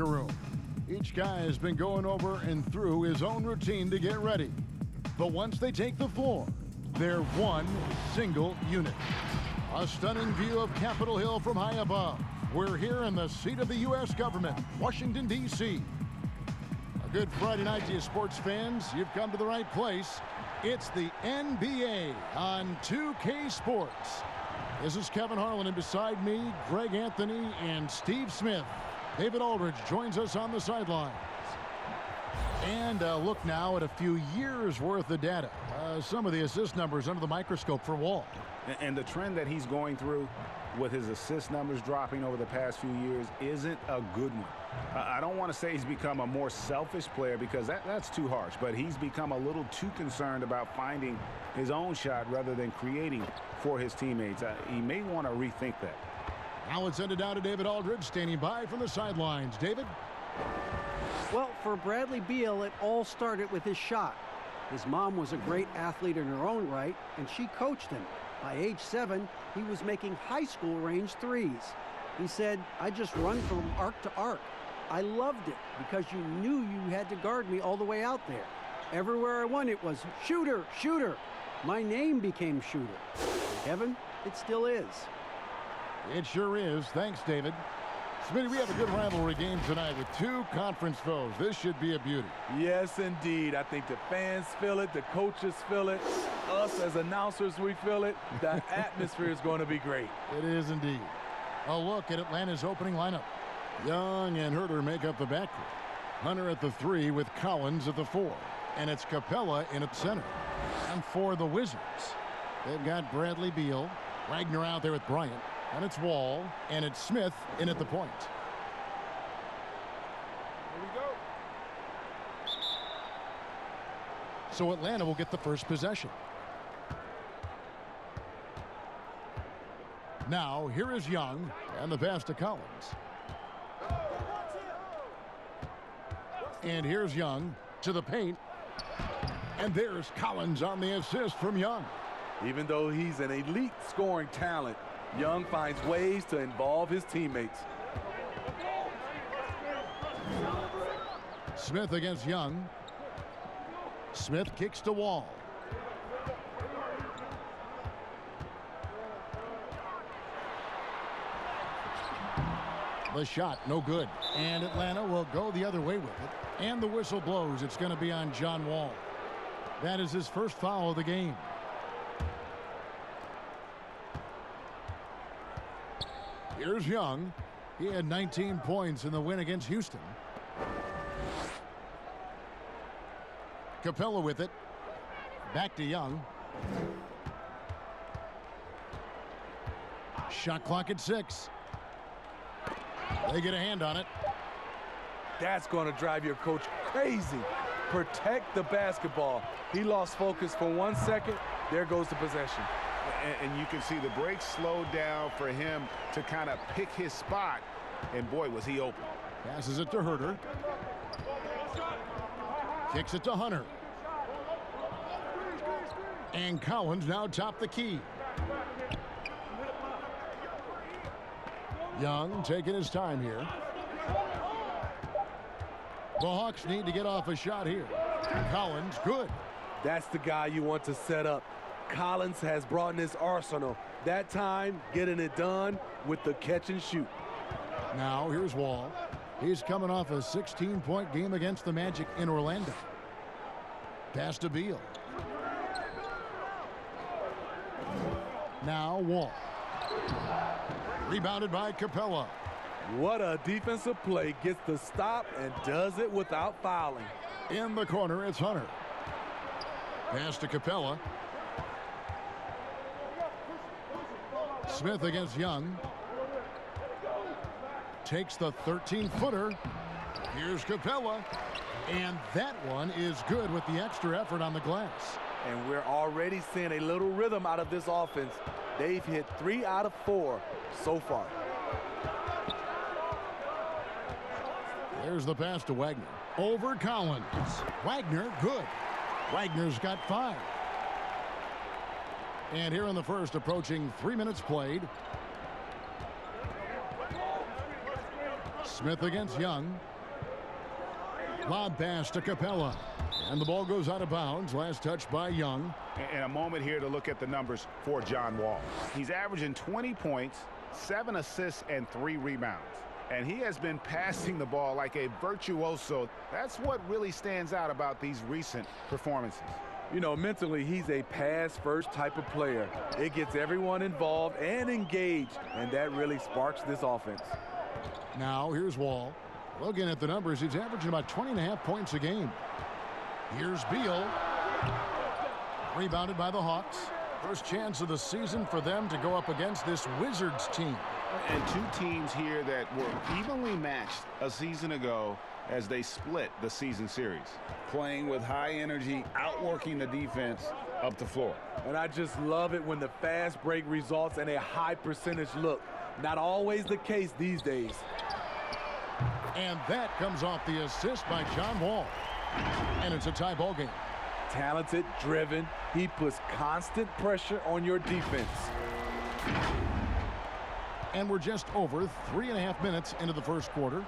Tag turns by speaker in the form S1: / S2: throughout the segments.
S1: locker room. Each guy has been going over and through his own routine to get ready. But once they take the floor, they're one single unit. A stunning view of Capitol Hill from high above. We're here in the seat of the U.S. government, Washington, D.C. A good Friday night to you sports fans. You've come to the right place. It's the NBA on 2K Sports. This is Kevin Harlan, and beside me, Greg Anthony and Steve Smith. David Aldridge joins us on the sidelines. And look now at a few years' worth of data. Some of the assist numbers under the microscope for Wall.
S2: And the trend that he's going through with his assist numbers dropping over the past few years isn't a good one. I don't want to say he's become a more selfish player because that's too harsh, but he's become a little too concerned about finding his own shot rather than creating for his teammates. He may want to rethink that.
S1: Now let's send it down to David Aldridge, standing by from the sidelines. David?
S3: Well, for Bradley Beal, it all started with his shot. His mom was a great athlete in her own right, and she coached him. By age 7, he was making high school range threes. He said, "I just run from arc to arc. I loved it because you knew you had to guard me all the way out there. Everywhere I went, it was shooter, shooter. My name became shooter. Kevin, it still is."
S1: It sure is. Thanks, David. Smitty, we have a good rivalry game tonight with two conference foes. This should be a beauty.
S4: Yes, indeed. I think the fans feel it, the coaches feel it, us as announcers, we feel it. The atmosphere is going to be great.
S1: It is indeed. A look at Atlanta's opening lineup. Young and Herter make up the backcourt. Hunter at the 3 with Collins at the 4. And it's Capella in at center. And for the Wizards, they've got Bradley Beal, Wagner out there with Bryant. And it's Wall, and it's Smith in at the point.
S4: Here we go.
S1: So Atlanta will get the first possession. Now, here is Young, and the pass to Collins. And here's Young to the paint. And there's Collins on the assist from Young.
S4: Even though he's an elite scoring talent, Young finds ways to involve his teammates.
S1: Smith against Young. Smith kicks to Wall. The shot, no good. And Atlanta will go the other way with it. And the whistle blows. It's going to be on John Wall. That is his first foul of the game. Here's Young. He had 19 points in the win against Houston. Capella with it. Back to Young. Shot clock at 6. They get a hand on it.
S4: That's going to drive your coach crazy. Protect the basketball. He lost focus for 1 second. There goes the possession.
S2: And you can see the break slowed down for him to kind of pick his spot. And boy, was he open.
S1: Passes it to Herter. Kicks it to Hunter. And Collins now top the key. Young taking his time here. The Hawks need to get off a shot here. Collins, good.
S4: That's the guy you want to set up. Collins has brought in his arsenal. That time, getting it done with the catch and shoot.
S1: Now, here's Wall. He's coming off a 16-point game against the Magic in Orlando. Pass to Beal. Now, Wall. Rebounded by Capella.
S4: What a defensive play. Gets the stop and does it without fouling.
S1: In the corner, it's Hunter. Pass to Capella. Smith against Young. Takes the 13-footer. Here's Capella. And that one is good with the extra effort on the glass.
S4: And we're already seeing a little rhythm out of this offense. They've hit 3 out of 4 so far.
S1: There's the pass to Wagner. Over Collins. Wagner, good. Wagner's got 5. And here in the first, approaching 3 minutes played. Smith against Young. Lob pass to Capella. And the ball goes out of bounds. Last touch by Young.
S2: And a moment here to look at the numbers for John Wall. He's averaging 20 points, 7 assists, and 3 rebounds. And he has been passing the ball like a virtuoso. That's what really stands out about these recent performances.
S4: You know, mentally, he's a pass-first type of player. It gets everyone involved and engaged, and that really sparks this offense.
S1: Now, here's Wall. Looking at the numbers, he's averaging about 20.5 points a game. Here's Beal. Rebounded by the Hawks. First chance of the season for them to go up against this Wizards team.
S2: And two teams here that were evenly matched a season ago as they split the season series. Playing with high energy, outworking the defense up the floor.
S4: And I just love it when the fast break results in a high percentage look. Not always the case these days.
S1: And that comes off the assist by John Wall. And it's a tie ball game.
S4: Talented, driven. He puts constant pressure on your defense.
S1: And we're just over 3.5 minutes into the first quarter.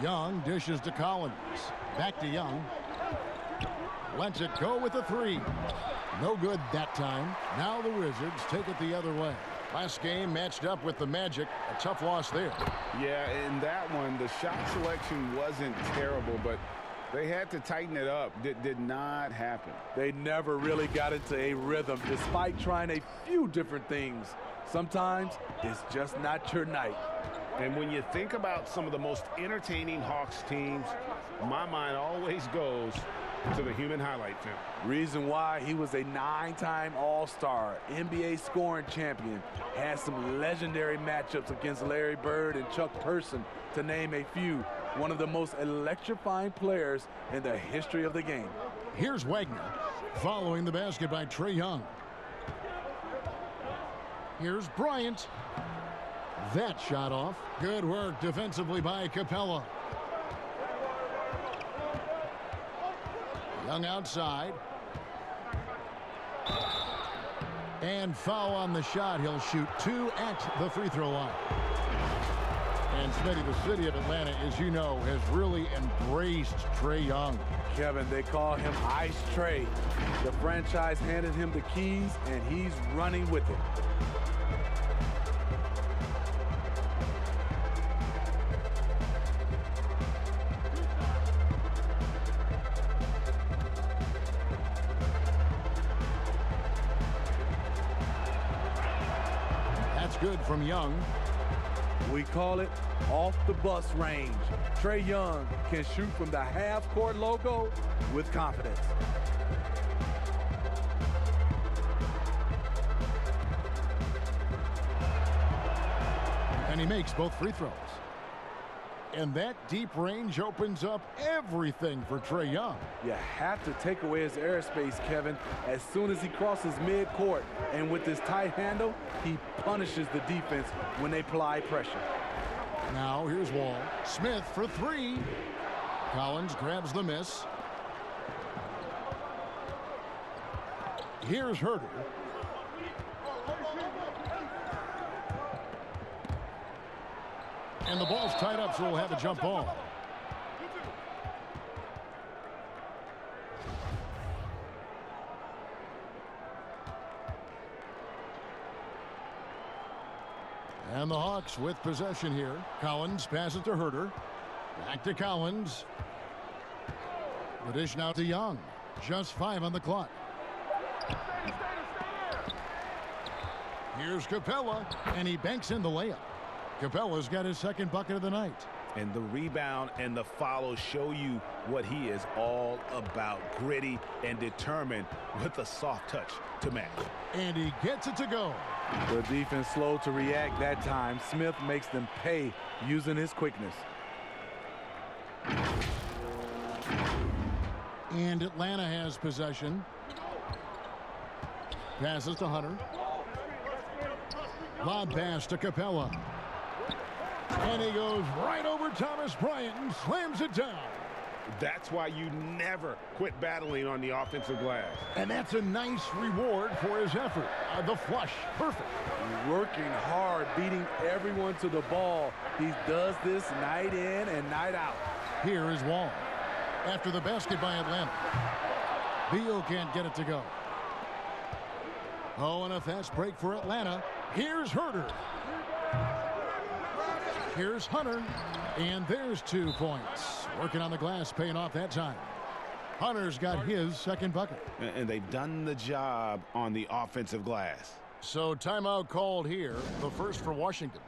S1: Young dishes to Collins. Back to Young. Lets it go with a 3. No good that time. Now the Wizards take it the other way. Last game matched up with the Magic. A tough loss there.
S2: Yeah, in that one, the shot selection wasn't terrible, but they had to tighten it up. Did not happen.
S4: They never really got into a rhythm despite trying a few different things. Sometimes it's just not your night.
S2: And when you think about some of the most entertaining Hawks teams, my mind always goes to the human highlight film.
S4: Reason why he was a 9-time All-Star, NBA scoring champion, had some legendary matchups against Larry Bird and Chuck Person, to name a few. One of the most electrifying players in the history of the game.
S1: Here's Wagner following the basket by Trae Young. Here's Bryant. That shot off. Good work defensively by Capella. Young outside. And foul on the shot. He'll shoot 2 at the free throw line. And Smitty, the city of Atlanta, as you know, has really embraced Trae Young.
S4: Kevin, they call him Ice Trae. The franchise handed him the keys, and he's running with it.
S1: That's good from Young.
S4: We call it off the bus range. Trae Young can shoot from the half-court logo with confidence.
S1: And he makes both free throws. And that deep range opens up everything for Trae Young.
S4: You have to take away his airspace, Kevin, as soon as he crosses midcourt. And with his tight handle, he punishes the defense when they apply pressure.
S1: Now here's Wall. Smith for 3. Collins grabs the miss. Here's Herter. And the ball's tied up, so we'll have a jump ball. And the Hawks with possession here. Collins passes to Herter. Back to Collins. The dish now to Young. Just 5 on the clock. Here's Capella, and he banks in the layup. Capella's got his second bucket of the night.
S2: And the rebound and the follow show you what he is all about. Gritty and determined with a soft touch to match.
S1: And he gets it to go.
S4: The defense slow to react that time. Smith makes them pay using his quickness.
S1: And Atlanta has possession. Passes to Hunter. Lob pass to Capella. And he goes right over Thomas Bryant and slams it down.
S2: That's why you never quit battling on the offensive glass.
S1: And that's a nice reward for his effort. The flush, perfect.
S4: Working hard, beating everyone to the ball. He does this night in and night out.
S1: Here is Wall. After the basket by Atlanta. Beal can't get it to go. Oh, and a fast break for Atlanta. Here's Herter. Here's Hunter. And there's 2 points. Working on the glass, paying off that time. Hunter's got his second bucket.
S2: And they've done the job on the offensive glass.
S1: So timeout called here, the first for Washington.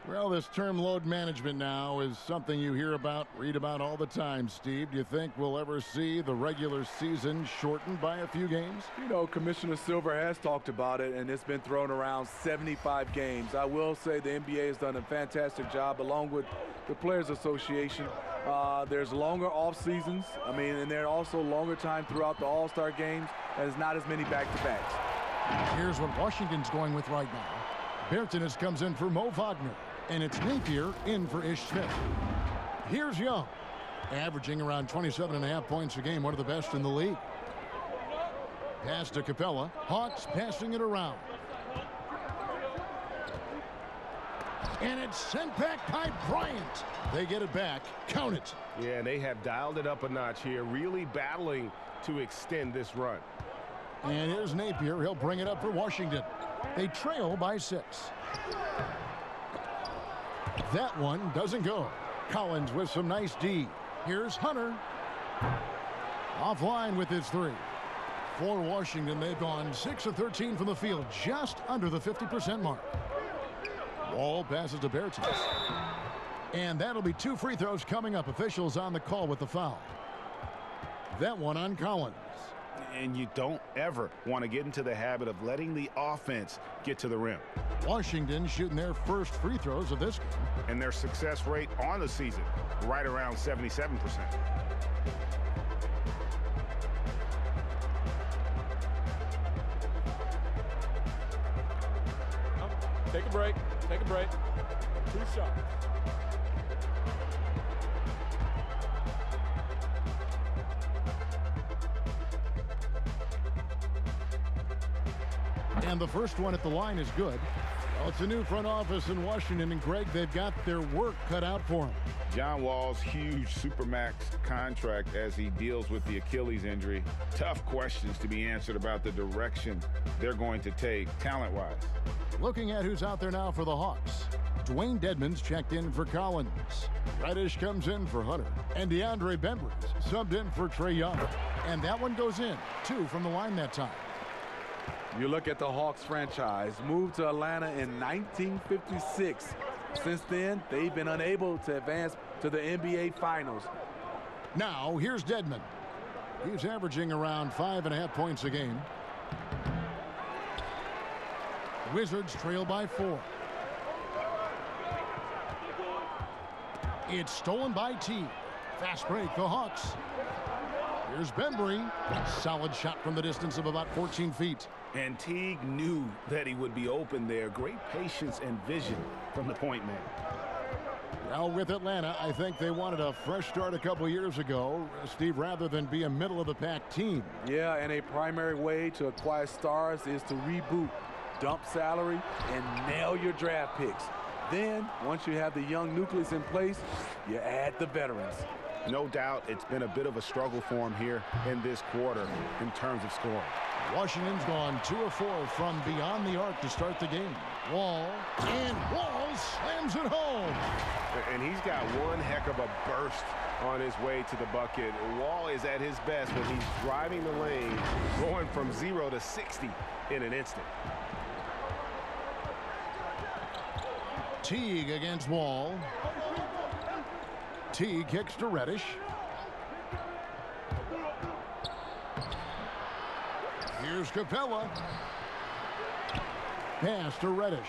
S1: Well, this term load management now is something you hear about, read about all the time, Steve. Do you think we'll ever see the regular season shortened by a few games?
S4: You know, Commissioner Silver has talked about it, and it's been thrown around 75 games. I will say the NBA has done a fantastic job, along with the Players Association. There's longer off seasons. And there are also longer time throughout the All-Star games, and there's not as many back-to-backs.
S1: Here's what Washington's going with right now. Bertans comes in for Mo Wagner. And it's Napier in for Ish Smith. Here's Young, averaging around 27.5 points a game, one of the best in the league. Pass to Capella. Hawks passing it around. And it's sent back by Bryant. They get it back. Count it.
S2: Yeah, they have dialed it up a notch here, really battling to extend this run.
S1: And here's Napier. He'll bring it up for Washington. They trail by 6. That one doesn't go. Collins with some nice D. Here's Hunter. Offline with his 3. For Washington, they've gone 6 of 13 from the field, just under the 50% mark. Wall passes to Bertans. And that'll be 2 free throws coming up. Officials on the call with the foul. That one on Collins.
S2: And you don't ever want to get into the habit of letting the offense get to the rim.
S1: Washington shooting their first free throws of this game.
S2: And their success rate on the season, right around 77%.
S5: Take a break. Take a break. 2 shots.
S1: And the first one at the line is good. Well, it's a new front office in Washington, and Greg, they've got their work cut out for them.
S2: John Wall's huge Supermax contract as he deals with the Achilles injury. Tough questions to be answered about the direction they're going to take talent-wise.
S1: Looking at who's out there now for the Hawks. Dwayne Dedmon's checked in for Collins. Reddish comes in for Hunter. And DeAndre Bembry subbed in for Trae Young. And that one goes in. 2 from the line that time.
S4: You look at the Hawks franchise, moved to Atlanta in 1956. Since then, they've been unable to advance to the NBA Finals.
S1: Now, here's Dedmon. He's averaging around 5.5 points a game. Wizards trail by 4. It's stolen by T. Fast break, the Hawks. Here's Bembry. Solid shot from the distance of about 14 feet.
S2: And Teague knew that he would be open there. Great patience and vision from the point man.
S1: Well, with Atlanta, I think they wanted a fresh start a couple years ago, Steve, rather than be a middle-of-the-pack team.
S4: Yeah, and a primary way to acquire stars is to reboot, dump salary, and nail your draft picks. Then, once you have the young nucleus in place, you add the veterans.
S2: No doubt it's been a bit of a struggle for him here in this quarter in terms of scoring.
S1: Washington's gone 2 of 4 from beyond the arc to start the game. Wall, and Wall slams it home.
S2: And he's got one heck of a burst on his way to the bucket. Wall is at his best when he's driving the lane, going from 0 to 60 in an instant.
S1: Teague against Wall. Teague kicks to Reddish. Here's Capella. Pass to Reddish.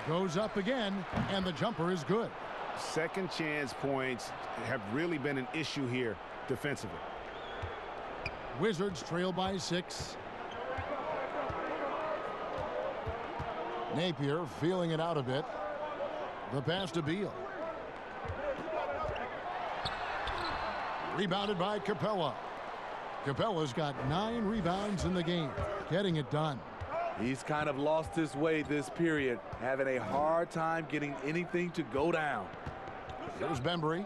S1: Goes up again, and the jumper is good.
S2: Second chance points have really been an issue here defensively.
S1: Wizards trail by 6. Napier feeling it out a bit. The pass to Beal. Rebounded by Capella. Capella's got 9 rebounds in the game, getting it done.
S4: He's kind of lost his way this period, having a hard time getting anything to go down.
S1: Here's Bembry.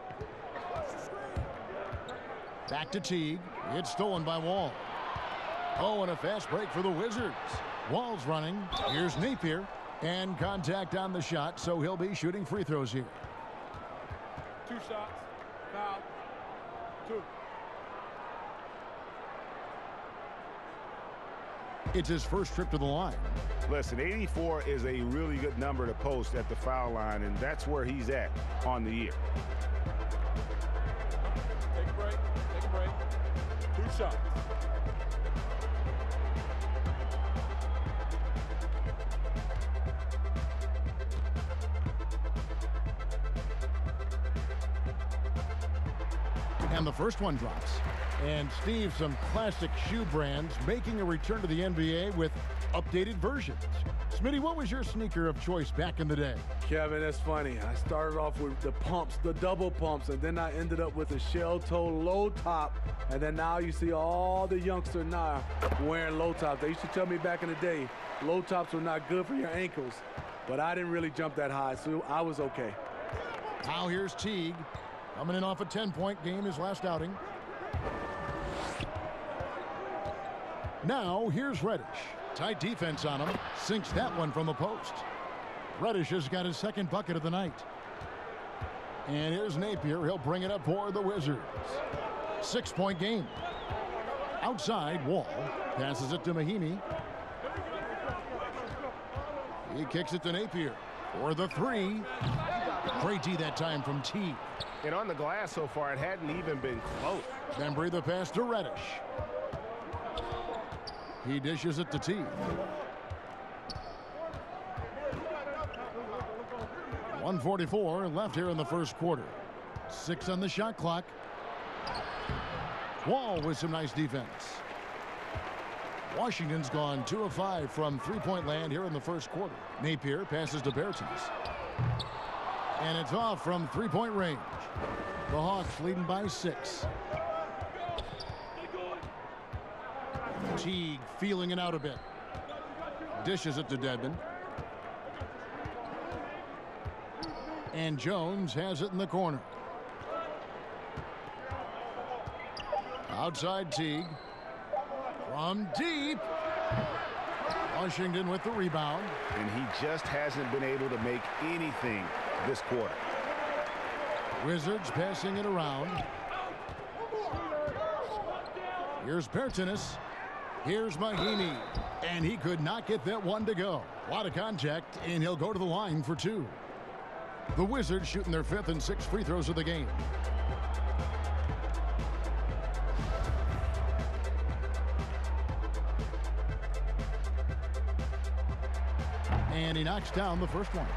S1: Back to Teague. It's stolen by Wall. Oh, and a fast break for the Wizards. Wall's running. Here's Napier. And contact on the shot, so he'll be shooting free throws here.
S5: 2 shots. Foul. 2.
S1: It's his first trip to the line.
S2: Listen, 84 is a really good number to post at the foul line, and that's where he's at on the year.
S5: Take a break. Take a break. 2 shots.
S1: And the first one drops. And Steve, some classic shoe brands making a return to the NBA with updated versions. Smitty, what was your sneaker of choice back in the day?
S4: Kevin, that's funny. I started off with the pumps, the double pumps, and then I ended up with a shell-toe low top. And then now you see all the youngsters now wearing low tops. They used to tell me back in the day, low tops were not good for your ankles. But I didn't really jump that high, so I was okay.
S1: Now here's Teague. Coming in off a 10-point game his last outing. Now here's Reddish. Tight defense on him. Sinks that one from the post. Reddish has got his second bucket of the night. And here's Napier. He'll bring it up for the Wizards. 6-point game. Outside, Wall. Passes it to Mahimi. He kicks it to Napier for the 3. Great D that time from T.
S2: And on the glass so far, it hadn't even been close.
S1: Bembry the pass to Reddish. He dishes it to T. 1:44 left here in the first quarter. 6 on the shot clock. Wall with some nice defense. Washington's gone 2 of 5 from three-point land here in the first quarter. Napier passes to Bertens. And it's off from three-point range. The Hawks leading by 6. Teague feeling it out a bit. Dishes it to Dedmon. And Jones has it in the corner. Outside Teague. From deep. Washington with the rebound.
S2: And he just hasn't been able to make anything this quarter.
S1: Wizards passing it around. Here's Bertens. Here's Mahimi. And he could not get that one to go. A lot of contact, and he'll go to the line for 2. The Wizards shooting their 5th and 6th free throws of the game. And he knocks down the first one.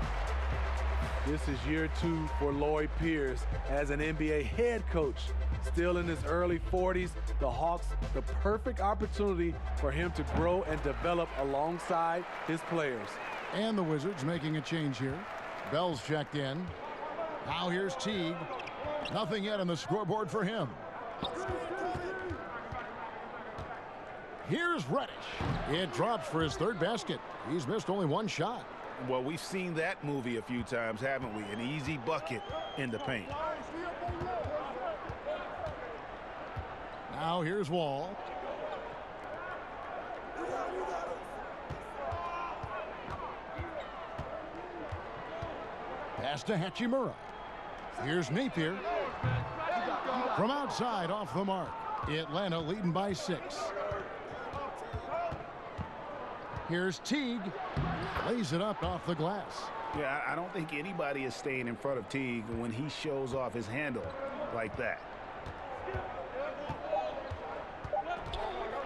S4: This is year 2 for Lloyd Pierce as an NBA head coach. Still in his early 40s, the Hawks, the perfect opportunity for him to grow and develop alongside his players.
S1: And the Wizards making a change here. Bell's checked in. Now here's Teague. Nothing yet on the scoreboard for him. Here's Reddish. It drops for his 3rd basket. He's missed only 1 shot.
S2: Well, we've seen that movie a few times, haven't we? An easy bucket in the paint.
S1: Now here's Wall. Pass to Hachimura. Here's Napier. From outside, off the mark. Atlanta leading by 6. Here's Teague. Lays it up off the glass.
S2: Yeah, I don't think anybody is staying in front of Teague when he shows off his handle like that.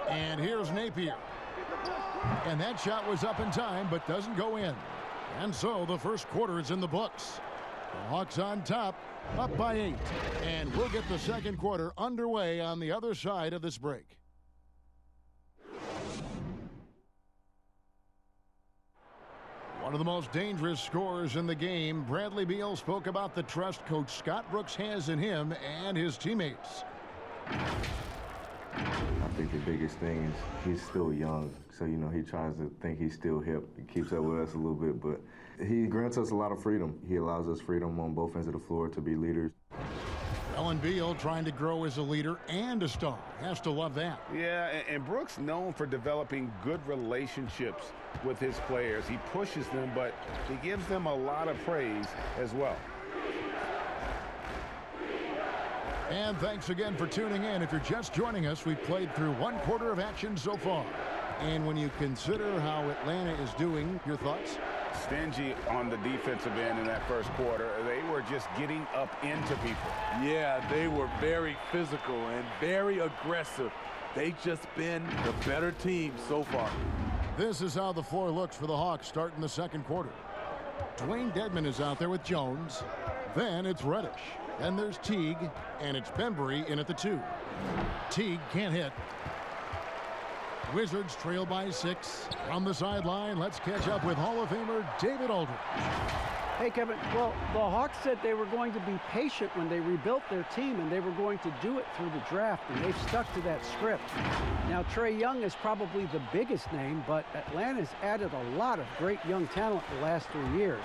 S1: And here's Napier. And that shot was up in time, but doesn't go in. And so the first quarter is in the books. The Hawks on top, up by 8. And we'll get the second quarter underway on the other side of this break. One of the most dangerous scorers in the game, Bradley Beal spoke about the trust Coach Scott Brooks has in him and his teammates.
S6: I think the biggest thing is he's still young, so, you know, he tries to think he's still hip. He keeps up with us a little bit, but he grants us a lot of freedom. He allows us freedom on both ends of the floor to be leaders.
S1: Ellen Beal trying to grow as a leader and a star. Has to love that.
S2: Yeah, and Brooks known for developing good relationships with his players. He pushes them, but he gives them a lot of praise as well.
S1: And thanks again for tuning in. If you're just joining us, we've played through 1/4 of action so far. And when you consider how Atlanta is doing, your thoughts?
S2: Stingy on the defensive end in that first quarter. They were just getting up into people.
S4: Yeah, they were very physical and very aggressive. They've just been the better team so far.
S1: This is how the floor looks for the Hawks starting the second quarter. Dwayne Dedman is out there with Jones. Then it's Reddish. Then there's Teague, and it's Bembry in at the 2. Teague can't hit. Wizards trail by 6. From the sideline, let's catch up with Hall of Famer David Aldridge.
S3: Hey, Kevin. Well, the Hawks said they were going to be patient when they rebuilt their team, and they were going to do it through the draft, and they've stuck to that script. Now, Trae Young is probably the biggest name, but Atlanta's added a lot of great young talent the last 3 years.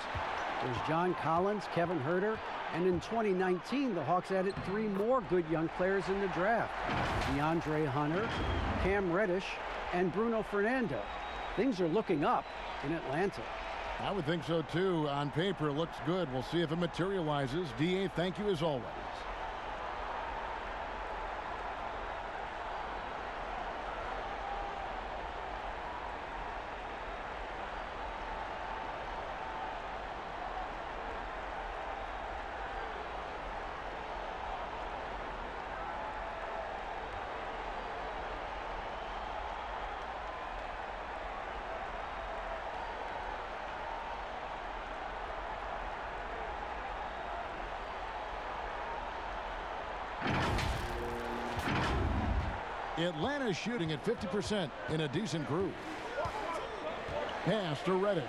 S3: There's John Collins, Kevin Huerter, and in 2019, the Hawks added 3 more good young players in the draft. DeAndre Hunter, Cam Reddish, and Bruno Fernando. Things are looking up in Atlanta.
S1: I would think so, too. On paper, it looks good. We'll see if it materializes. D.A., thank you as always. Atlanta's shooting at 50% in a decent groove. Pass to Reddish.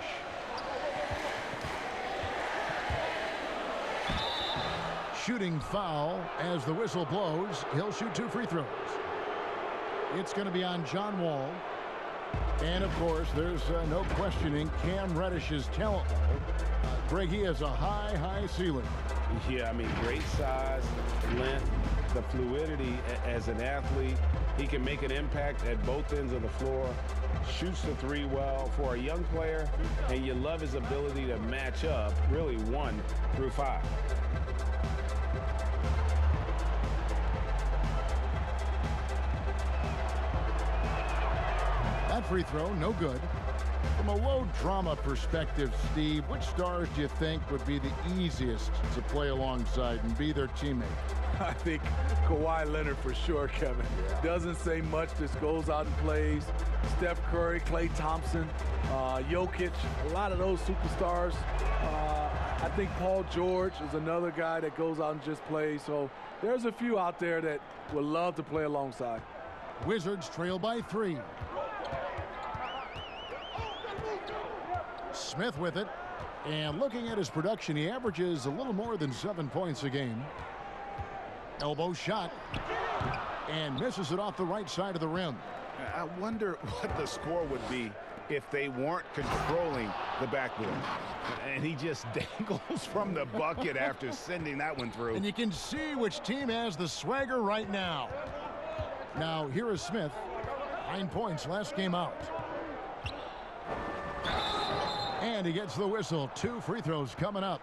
S1: Shooting foul as the whistle blows. He'll shoot 2 free throws. It's going to be on John Wall. And, of course, there's no questioning Cam Reddish's talent level. Greg, he has a high ceiling.
S2: Yeah, I mean, great size, length, the fluidity as an athlete. He can make an impact at both ends of the floor, shoots the 3 well for a young player, and you love his ability to match up really 1 through 5.
S1: That free throw, no good. From a low drama perspective, Steve, which stars do you think would be the easiest to play alongside and be their teammate?
S4: I think Kawhi Leonard for sure, Kevin. Doesn't say much, just goes out and plays. Steph Curry, Klay Thompson, Jokic, a lot of those superstars. I think Paul George is another guy that goes out and just plays. So there's a few out there that would love to play alongside.
S1: Wizards trail by 3. Smith with it. And looking at his production, he averages a little more than 7 points a game. Elbow shot. And misses it off the right side of the rim.
S2: I wonder what the score would be if they weren't controlling the backboard. And he just dangles from the bucket after sending that one through.
S1: And you can see which team has the swagger right now. Now, here is Smith. 9 points last game out. And he gets the whistle. 2 free throws coming up.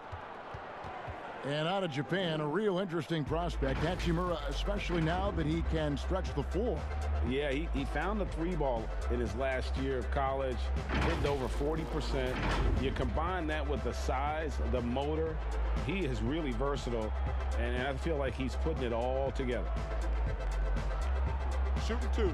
S1: And out of Japan, a real interesting prospect. Hachimura, especially now that he can stretch the floor.
S2: Yeah, he found the 3-ball in his last year of college, hitting over 40%. You combine that with the size, the motor, he is really versatile, and I feel like he's putting it all together.
S5: Shooting 2.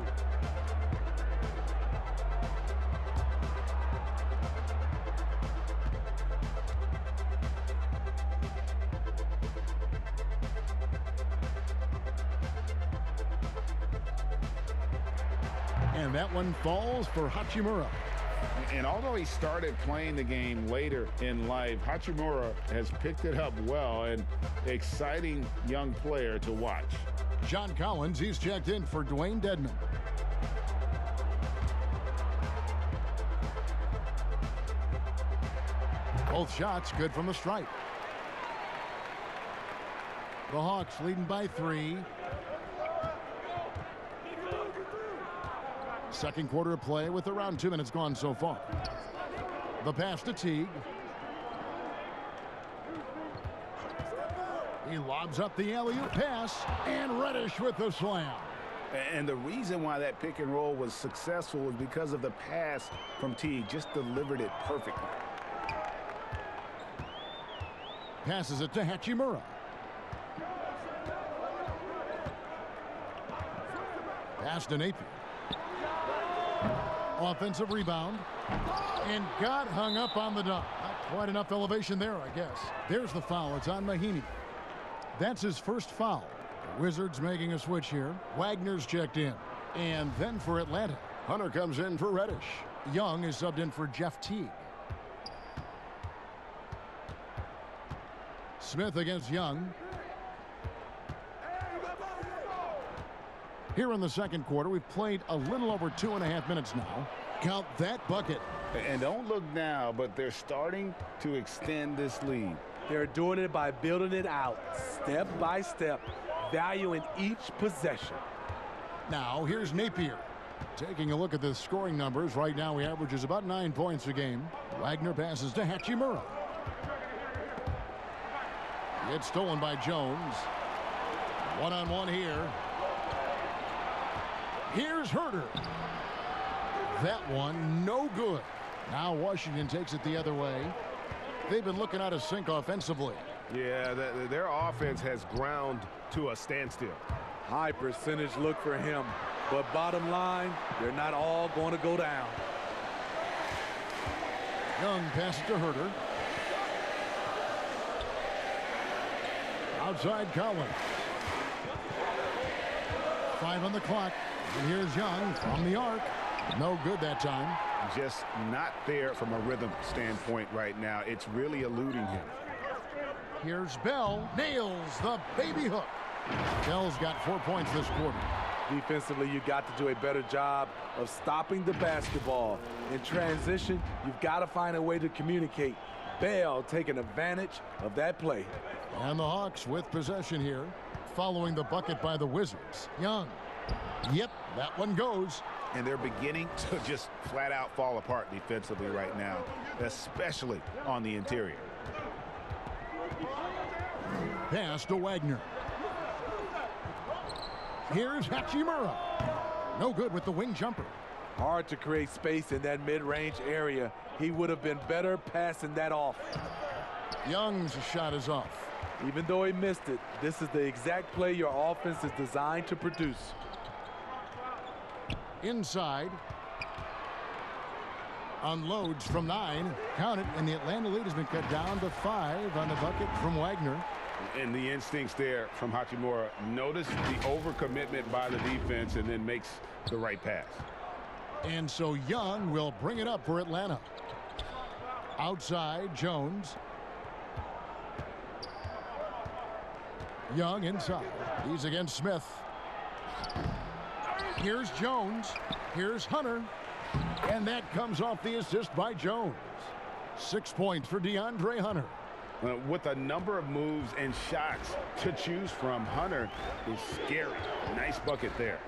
S1: And that one falls for Hachimura.
S2: And although he started playing the game later in life, Hachimura has picked it up well, and exciting young player to watch.
S1: John Collins, he's checked in for Dwayne Dedman. Both shots good from the stripe. The Hawks leading by 3. Second quarter of play with around 2 minutes gone so far. The pass to Teague. He lobs up the alley-oop pass, and Reddish with the slam.
S2: And the reason why that pick and roll was successful was because of the pass from Teague. Just delivered it perfectly.
S1: Passes it to Hachimura. Pass to Napier. Offensive rebound. And got hung up on the dunk. Not quite enough elevation there, I guess. There's the foul. It's on Mahinmi. That's his first foul. The Wizards making a switch here. Wagner's checked in. And then for Atlanta, Hunter comes in for Reddish. Young is subbed in for Jeff Teague. Smith against Young. Here in the second quarter, we've played a little over 2.5 minutes now. Count that bucket.
S2: And don't look now, but they're starting to extend this lead.
S4: They're doing it by building it out, step by step, valuing each possession.
S1: Now, here's Napier. Taking a look at the scoring numbers, right now he averages about 9 points a game. Wagner passes to Hachimura. It's stolen by Jones. One-on-one here. Here's Herter. That one, no good. Now Washington takes it the other way. They've been looking out of sync offensively.
S7: Yeah, their offense has ground to a standstill.
S4: High percentage look for him. But bottom line, they're not all going to go down.
S1: Young passes to Herter. Outside Collins. 5 on the clock. And here's Young from the arc. No good that time.
S2: Just not there from a rhythm standpoint right now. It's really eluding him.
S1: Here's Bell. Nails the baby hook. Bell's got 4 points this quarter.
S4: Defensively, you got to do a better job of stopping the basketball. In transition, you've got to find a way to communicate. Bell taking advantage of that play.
S1: And the Hawks with possession here, following the bucket by the Wizards. Young. Yep, that one goes.
S2: And they're beginning to just flat out fall apart defensively right now, especially on the interior.
S1: Pass to Wagner. Here's Hachimura. No good with the wing jumper.
S4: Hard to create space in that mid-range area. He would have been better passing that off.
S1: Young's shot is off.
S4: Even though he missed it, this is the exact play your offense is designed to produce.
S1: Inside. Unloads from 9. Count it, and the Atlanta lead has been cut down to 5 on the bucket from Wagner.
S2: And the instincts there from Hachimura. Notice the overcommitment by the defense and then makes the right pass.
S1: And so Young will bring it up for Atlanta. Outside, Jones. Young inside. He's against Smith. Here's Jones. Here's Hunter. And that comes off the assist by Jones. 6 points for DeAndre Hunter.
S2: With a number of moves and shots to choose from, Hunter is scary. Nice bucket there.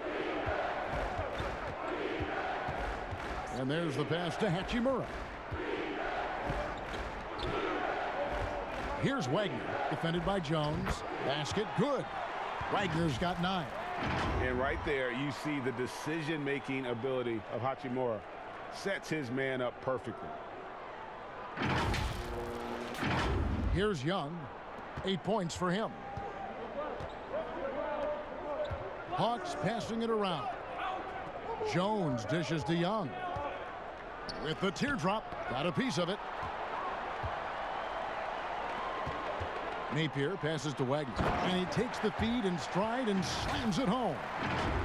S1: And there's the pass to Hachimura. Here's Wagner, defended by Jones. Basket good. Wagner's got 9.
S2: And right there, you see the decision-making ability of Hachimura. Sets his man up perfectly.
S1: Here's Young. 8 points for him. Hawks passing it around. Jones dishes to Young. With the teardrop, got a piece of it. Napier passes to Wagner. And he takes the feed in stride and slams it home.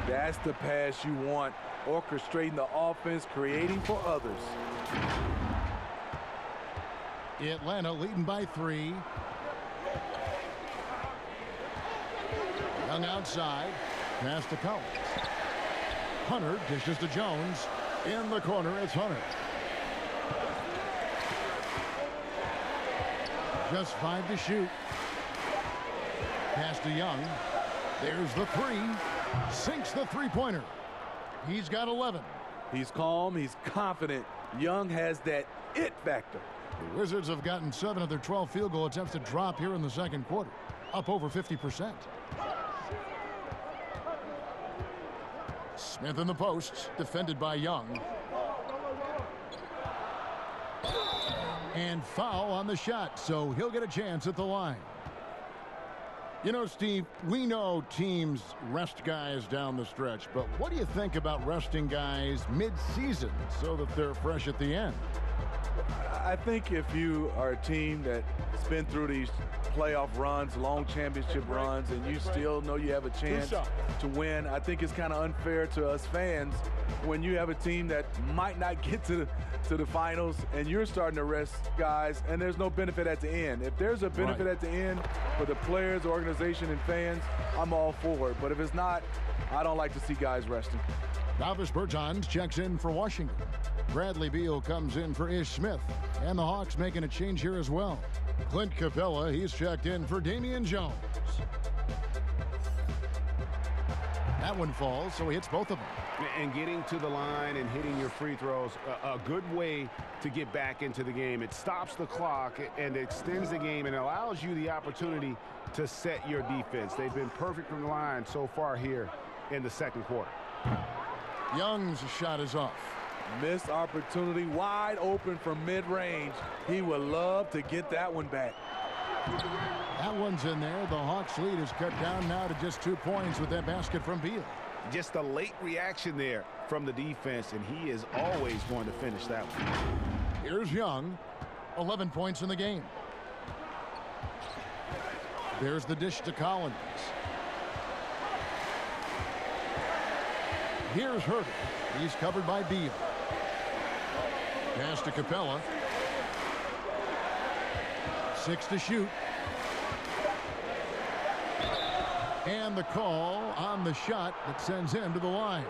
S4: That's the pass you want. Orchestrating the offense, creating for others.
S1: Atlanta leading by 3. Young outside. Pass to Collins. Hunter dishes to Jones. In the corner, it's Hunter. Just 5 to shoot. Pass to Young. There's the three. Sinks the three-pointer. He's got 11.
S4: He's calm. He's confident. Young has that it factor.
S1: The Wizards have gotten 7 of their 12 field goal attempts to drop here in the second quarter. Up over 50%. Smith in the post. Defended by Young. And foul on the shot, so he'll get a chance at the line. You know, Steve, we know teams rest guys down the stretch, but what do you think about resting guys mid-season so that they're fresh at the end?
S4: I think if you are a team that's been through these playoff runs, long championship runs, and you still know you have a chance to win, I think it's kind of unfair to us fans when you have a team that might not get to the finals and you're starting to rest guys and there's no benefit at the end. If there's a benefit at the end for the players, organization, and fans, I'm all for it. But if it's not, I don't like to see guys resting.
S1: Davis Bertans checks in for Washington. Bradley Beal comes in for Ish Smith. And the Hawks making a change here as well. Clint Capella, he's checked in for Damian Jones. That one falls, so he hits both of them.
S7: And getting to the line and hitting your free throws, a good way to get back into the game. It stops the clock and extends the game and allows you the opportunity to set your defense. They've been perfect from the line so far here in the second quarter.
S1: Young's shot is off.
S4: Missed opportunity, wide open from mid-range. He would love to get that one back.
S1: That one's in there. The Hawks lead is cut down now to just 2 points with that basket from Beal.
S7: Just a late reaction there from the defense, and he is always going to finish that one.
S1: Here's Young, 11 points in the game. There's the dish to Collins. Here's Herter. He's covered by Beal. Pass to Capella. 6 to shoot. And the call on the shot that sends him to the line.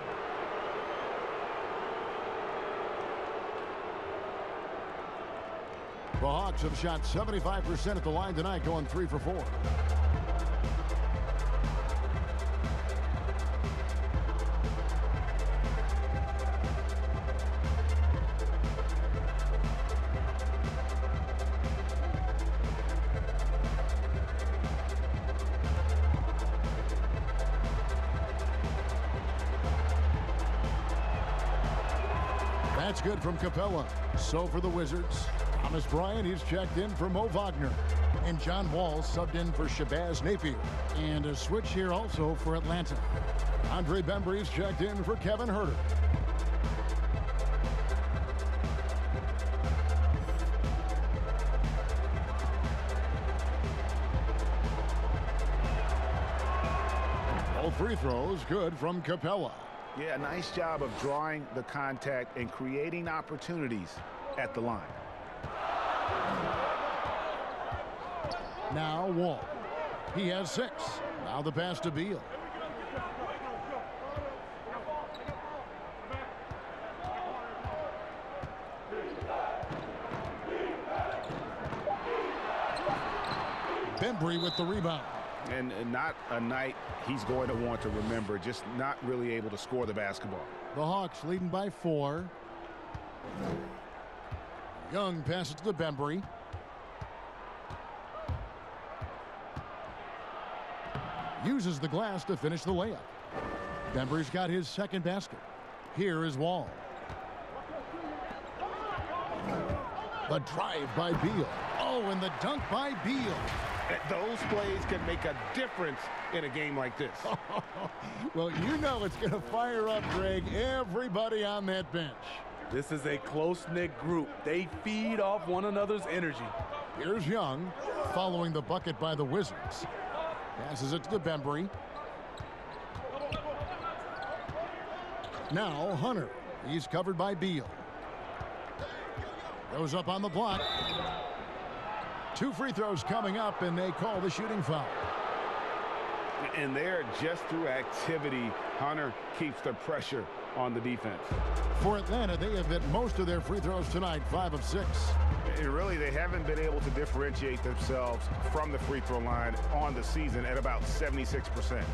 S1: The Hawks have shot 75% at the line tonight, going 3 for 4. That's good from Capella. So for the Wizards, Thomas Bryant, he's checked in for Mo Wagner. And John Wall subbed in for Shabazz Napier. And a switch here also for Atlanta. Andre Bembry's checked in for Kevin Herter. All free throws good from Capella.
S7: Yeah, nice job of drawing the contact and creating opportunities at the line.
S1: Now Wall. He has 6. Now the pass to Beal. Bembry with the rebound.
S7: And not a night he's going to want to remember, just not really able to score the basketball.
S1: The Hawks leading by 4. Young passes to Bembry. Uses the glass to finish the layup. Bembry's got his second basket. Here is Wall. The drive by Beal. Oh, and the dunk by Beal.
S7: Those plays can make a difference in a game like this.
S1: Well, you know it's going to fire up, Greg, everybody on that bench.
S4: This is a close-knit group. They feed off one another's energy.
S1: Here's Young, following the bucket by the Wizards. Passes it to Bembry. Now Hunter. He's covered by Beal. Goes up on the block. 2 free throws coming up, and they call the shooting foul.
S7: And there, just through activity, Hunter keeps the pressure on the defense.
S1: For Atlanta, they have hit most of their free throws tonight, 5 of 6.
S7: And really, they haven't been able to differentiate themselves from the free throw line on the season at about 76%.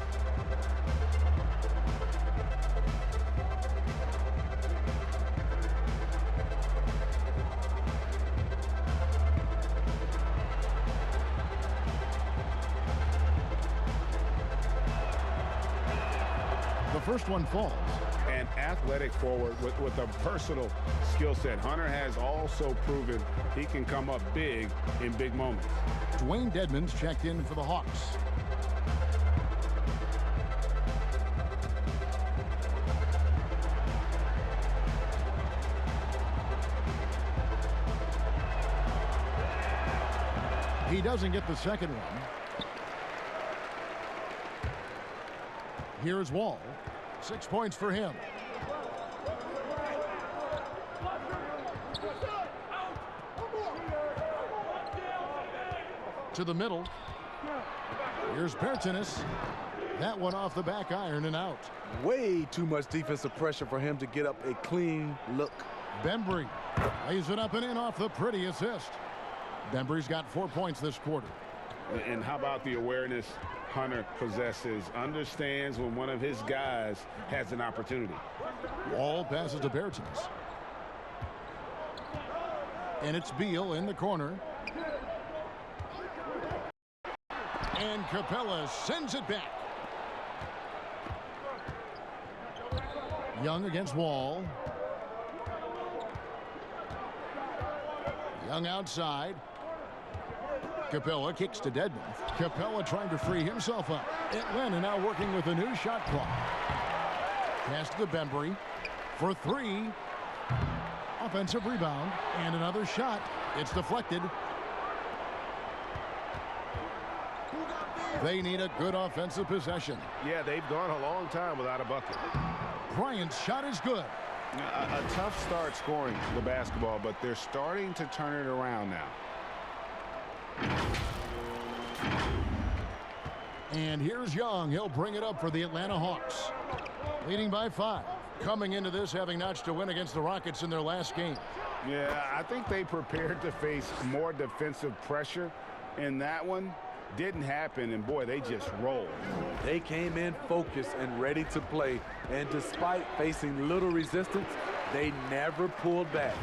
S1: The first one falls.
S7: An athletic forward with a versatile skill set. Hunter has also proven he can come up big in big moments.
S1: Dwayne Dedmon's checked in for the Hawks. He doesn't get the second one. Here's Wall. 6 points for him. To the middle. Here's Bertanis. That one off the back iron and out.
S4: Way too much defensive pressure for him to get up a clean look.
S1: Bembry lays it up and in off the pretty assist. Bembry's got 4 points this quarter.
S7: And how about the awareness Hunter possesses, understands when one of his guys has an opportunity.
S1: Wall passes to Bertanis. And it's Beal in the corner. And Capella sends it back. Young against Wall. Young outside. Capella kicks to Dedmon. Capella trying to free himself up. Atlanta now working with a new shot clock. Pass to Bembry for 3. Offensive rebound and another shot. It's deflected. They need a good offensive possession.
S7: Yeah, they've gone a long time without a bucket.
S1: Bryant's shot is good.
S7: A tough start scoring the basketball, but they're starting to turn it around now.
S1: And here's Young. He'll bring it up for the Atlanta Hawks. Leading by 5. Coming into this having notched a win against the Rockets in their last game.
S7: Yeah, I think they prepared to face more defensive pressure, and that one didn't happen, and boy, they just rolled.
S4: They came in focused and ready to play, and despite facing little resistance, they never pulled back.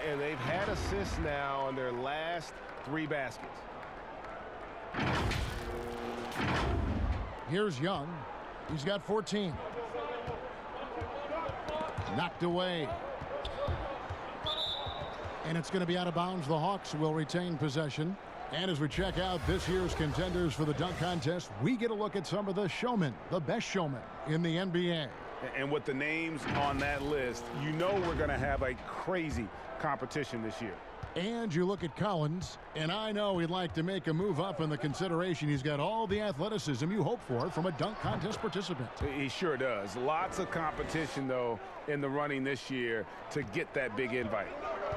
S7: And they've had assists now on their last 3 baskets.
S1: Here's Young. He's got 14. Knocked away. And it's going to be out of bounds. The Hawks will retain possession. And as we check out this year's contenders for the dunk contest, we get a look at some of the showmen, the best showmen in the NBA.
S7: And with the names on that list, you know we're going to have a crazy competition this year.
S1: And you look at Collins, and I know he'd like to make a move up in the consideration. He's got all the athleticism you hope for from a dunk contest participant.
S7: He sure does. Lots of competition, though, in the running this year to get that big invite.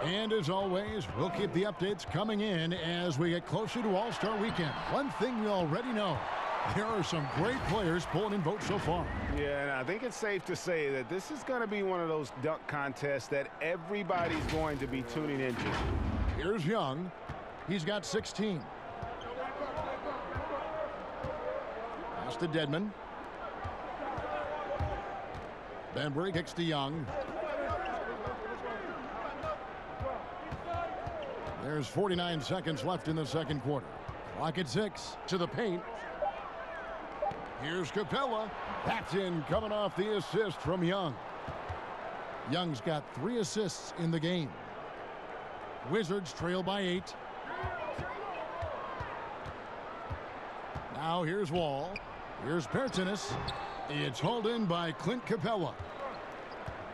S1: And as always, we'll keep the updates coming in as we get closer to All-Star Weekend. One thing we already know, there are some great players pulling in votes so far.
S7: Yeah, and I think it's safe to say that this is going to be one of those dunk contests that everybody's going to be tuning into.
S1: Here's Young. He's got 16. Pass to Dedmon. Bembry kicks to Young. There's 49 seconds left in the second quarter. Clock at 6. To the paint. Here's Capella. That's in, coming off the assist from Young. Young's got 3 assists in the game. Wizards trail by 8. Now here's Wall. Here's Bertanis. It's hauled in by Clint Capella.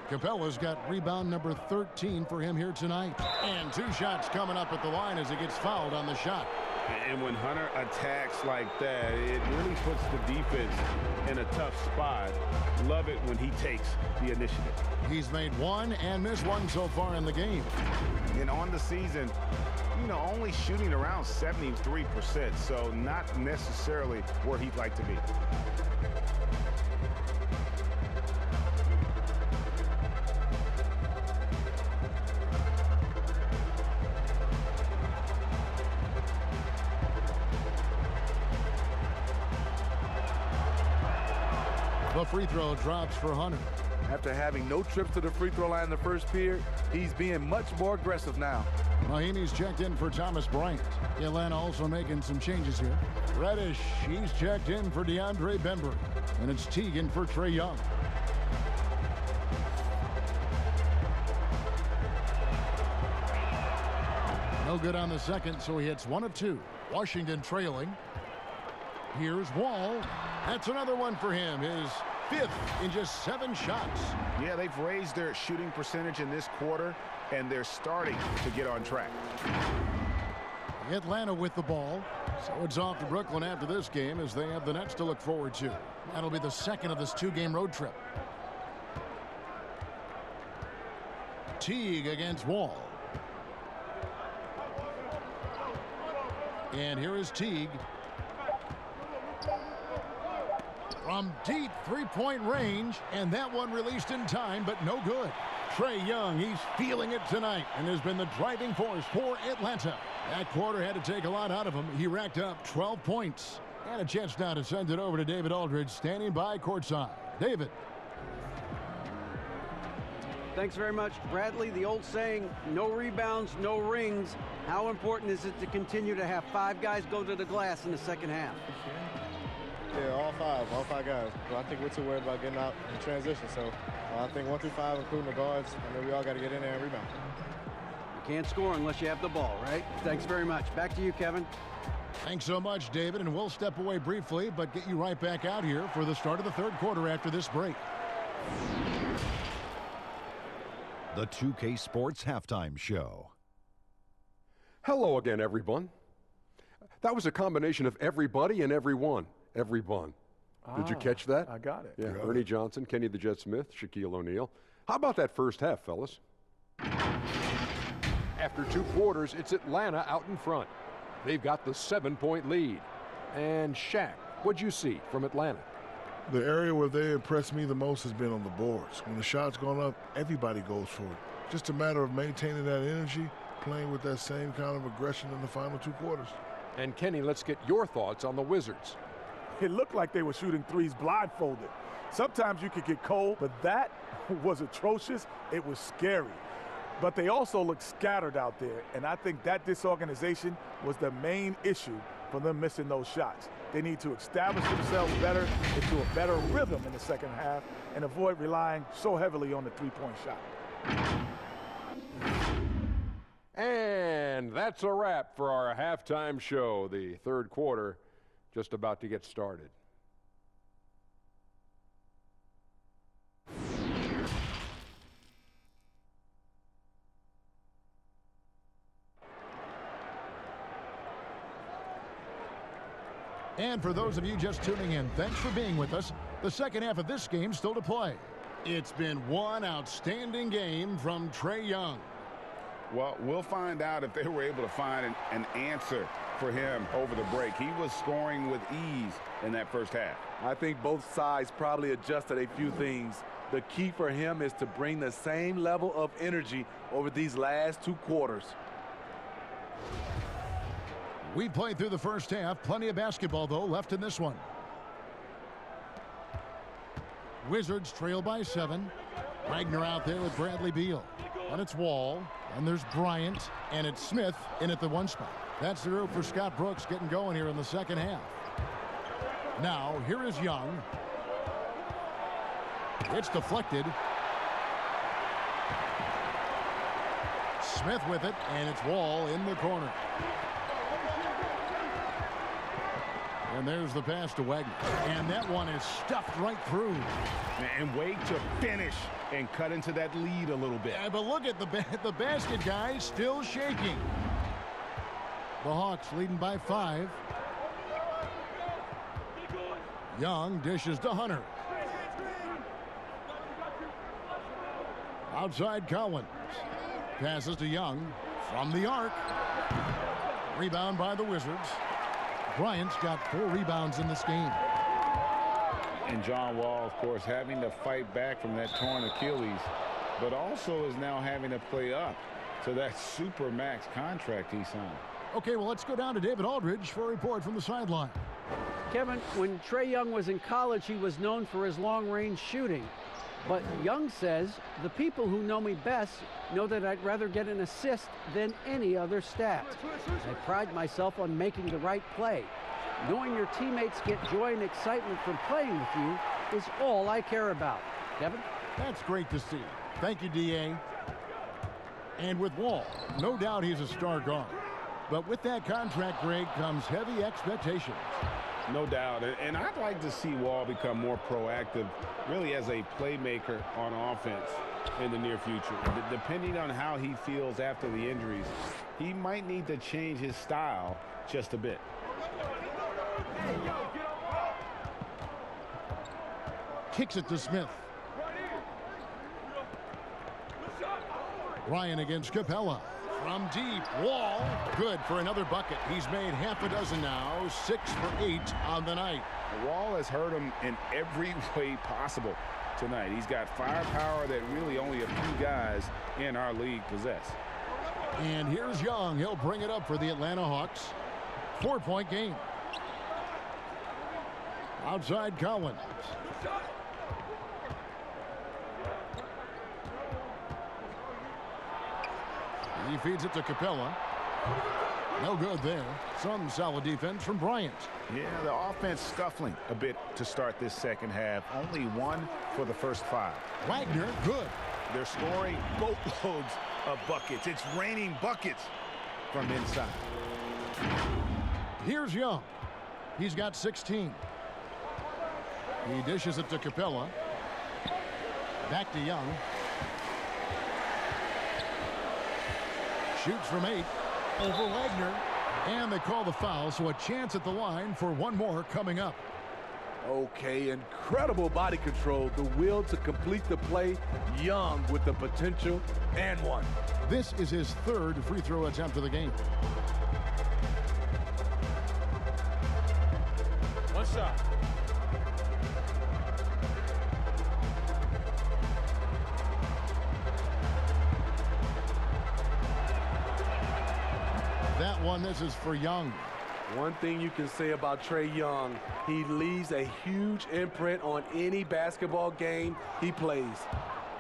S1: Capella's got rebound number 13 for him here tonight. And 2 shots coming up at the line as he gets fouled on the shot.
S7: And when Hunter attacks like that, it really puts the defense in a tough spot. Love it when he takes the initiative.
S1: He's made 1 and missed 1 so far in the game.
S7: And on the season, only shooting around 73%, so not necessarily where he'd like to be.
S1: The free throw drops for Hunter.
S4: After having no trips to the free throw line in the first period, he's being much more aggressive now.
S1: Mahinmi's checked in for Thomas Bryant. Atlanta also making some changes here. Reddish, he's checked in for DeAndre Bembry. And it's Teagan for Trae Young. No good on the second, so he hits 1 of 2. Washington trailing. Here's Wall. That's another one for him. His 5th in just 7 shots.
S7: Yeah, they've raised their shooting percentage in this quarter, and they're starting to get on track.
S1: Atlanta with the ball. So it's off to Brooklyn after this game as they have the Nets to look forward to. That'll be the second of this 2-game road trip. Teague against Wall. And here is Teague. From deep three-point range, and that one released in time, but no good. Trae Young, he's feeling it tonight and has been the driving force for Atlanta. That quarter had to take a lot out of him. He racked up 12 points. And a chance now to send it over to David Aldridge, standing by courtside. David.
S3: Thanks very much, Bradley. The old saying, no rebounds, no rings. How important is it to continue to have 5 guys go to the glass in the second half?
S8: Yeah, all five guys. But I think we're too worried about getting out in transition. So I think 1 through 5, including the guards, we all got to get in there and rebound.
S3: You can't score unless you have the ball, right? Thanks very much. Back to you, Kevin.
S1: Thanks so much, David. And we'll step away briefly, but get you right back out here for the start of the third quarter after this break.
S9: The 2K Sports Halftime Show.
S10: Hello again, everyone. That was a combination of everybody and everyone. Everyone. Did you catch that?
S4: I got it.
S10: Yeah, Ernie Johnson, Kenny the Jet Smith, Shaquille O'Neal. How about that first half, fellas? After 2 quarters, it's Atlanta out in front. They've got the 7-point lead. And Shaq, what'd you see from Atlanta?
S11: The area where they impressed me the most has been on the boards. When the shot's gone up, everybody goes for it. Just a matter of maintaining that energy, playing with that same kind of aggression in the final 2 quarters.
S10: And Kenny, let's get your thoughts on the Wizards.
S12: It looked like they were shooting threes blindfolded. Sometimes you could get cold, but that was atrocious. It was scary. But they also looked scattered out there, and I think that disorganization was the main issue for them missing those shots. They need to establish themselves better into a better rhythm in the second half and avoid relying so heavily on the three-point shot.
S10: And that's a wrap for our halftime show. The third quarter just about to get started.
S1: And for those of you just tuning in, thanks for being with us. The second half of this game still to play. It's been one outstanding game from Trae Young.
S2: Well, we'll find out if they were able to find an answer for him over the break. He was scoring with ease in that first half.
S4: I think both sides probably adjusted a few things. The key for him is to bring the same level of energy over these last 2 quarters.
S1: We played through the first half. Plenty of basketball, though, left in this one. Wizards trail by 7. Wagner out there with Bradley Beal. And it's Wall. And there's Bryant. And it's Smith in at the 1 spot. That's the route for Scott Brooks getting going here in the second half. Now, here is Young. It's deflected. Smith with it, and it's Wall in the corner. And there's the pass to Wagner. And that one is stuffed right through.
S7: And wait to finish and cut into that lead a little bit.
S1: Yeah, but look at the basket guy still shaking. The Hawks leading by 5. Young dishes to Hunter. Outside Collins. Passes to Young from the arc. Rebound by the Wizards. Bryant's got 4 rebounds in this game.
S2: And John Wall, of course, having to fight back from that torn Achilles, but also is now having to play up to that super max contract he signed.
S1: Okay, well, let's go down to David Aldridge for a report from the sideline.
S3: Kevin, when Trae Young was in college, he was known for his long-range shooting. But Young says, the people who know me best know that I'd rather get an assist than any other stat. I pride myself on making the right play. Knowing your teammates get joy and excitement from playing with you is all I care about. Kevin?
S1: That's great to see. Thank you, D.A. And with Wall, no doubt he's a star guard. But with that contract, Greg, comes heavy expectations.
S2: No doubt. And I'd like to see Wall become more proactive, really as a playmaker on offense in the near future. Depending on how he feels after the injuries, he might need to change his style just a bit.
S1: Kicks it to Smith. Ryan against Capella. From deep, Wall, good for another bucket. He's made half a dozen now, 6 for 8 on the night.
S2: Wall has hurt him in every way possible tonight. He's got firepower that really only a few guys in our league possess.
S1: And here's Young. He'll bring it up for the Atlanta Hawks. 4-point game. Outside Collins. He feeds it to Capella. No good there. Some solid defense from Bryant.
S2: Yeah, the offense scuffling a bit to start this second half. Only 1 for the first 5.
S1: Wagner, good.
S2: They're scoring boatloads of buckets. It's raining buckets from inside.
S1: Here's Young. He's got 16. He dishes it to Capella. Back to Young. Shoots from 8 over Wagner. And they call the foul, so a chance at the line for one more coming up.
S4: Okay, incredible body control, the will to complete the play. Young with the potential and 1.
S1: This is his 3rd free throw attempt of the game.
S5: One shot.
S1: That one, this is for Young.
S4: One thing you can say about Trae Young, he leaves a huge imprint on any basketball game he plays.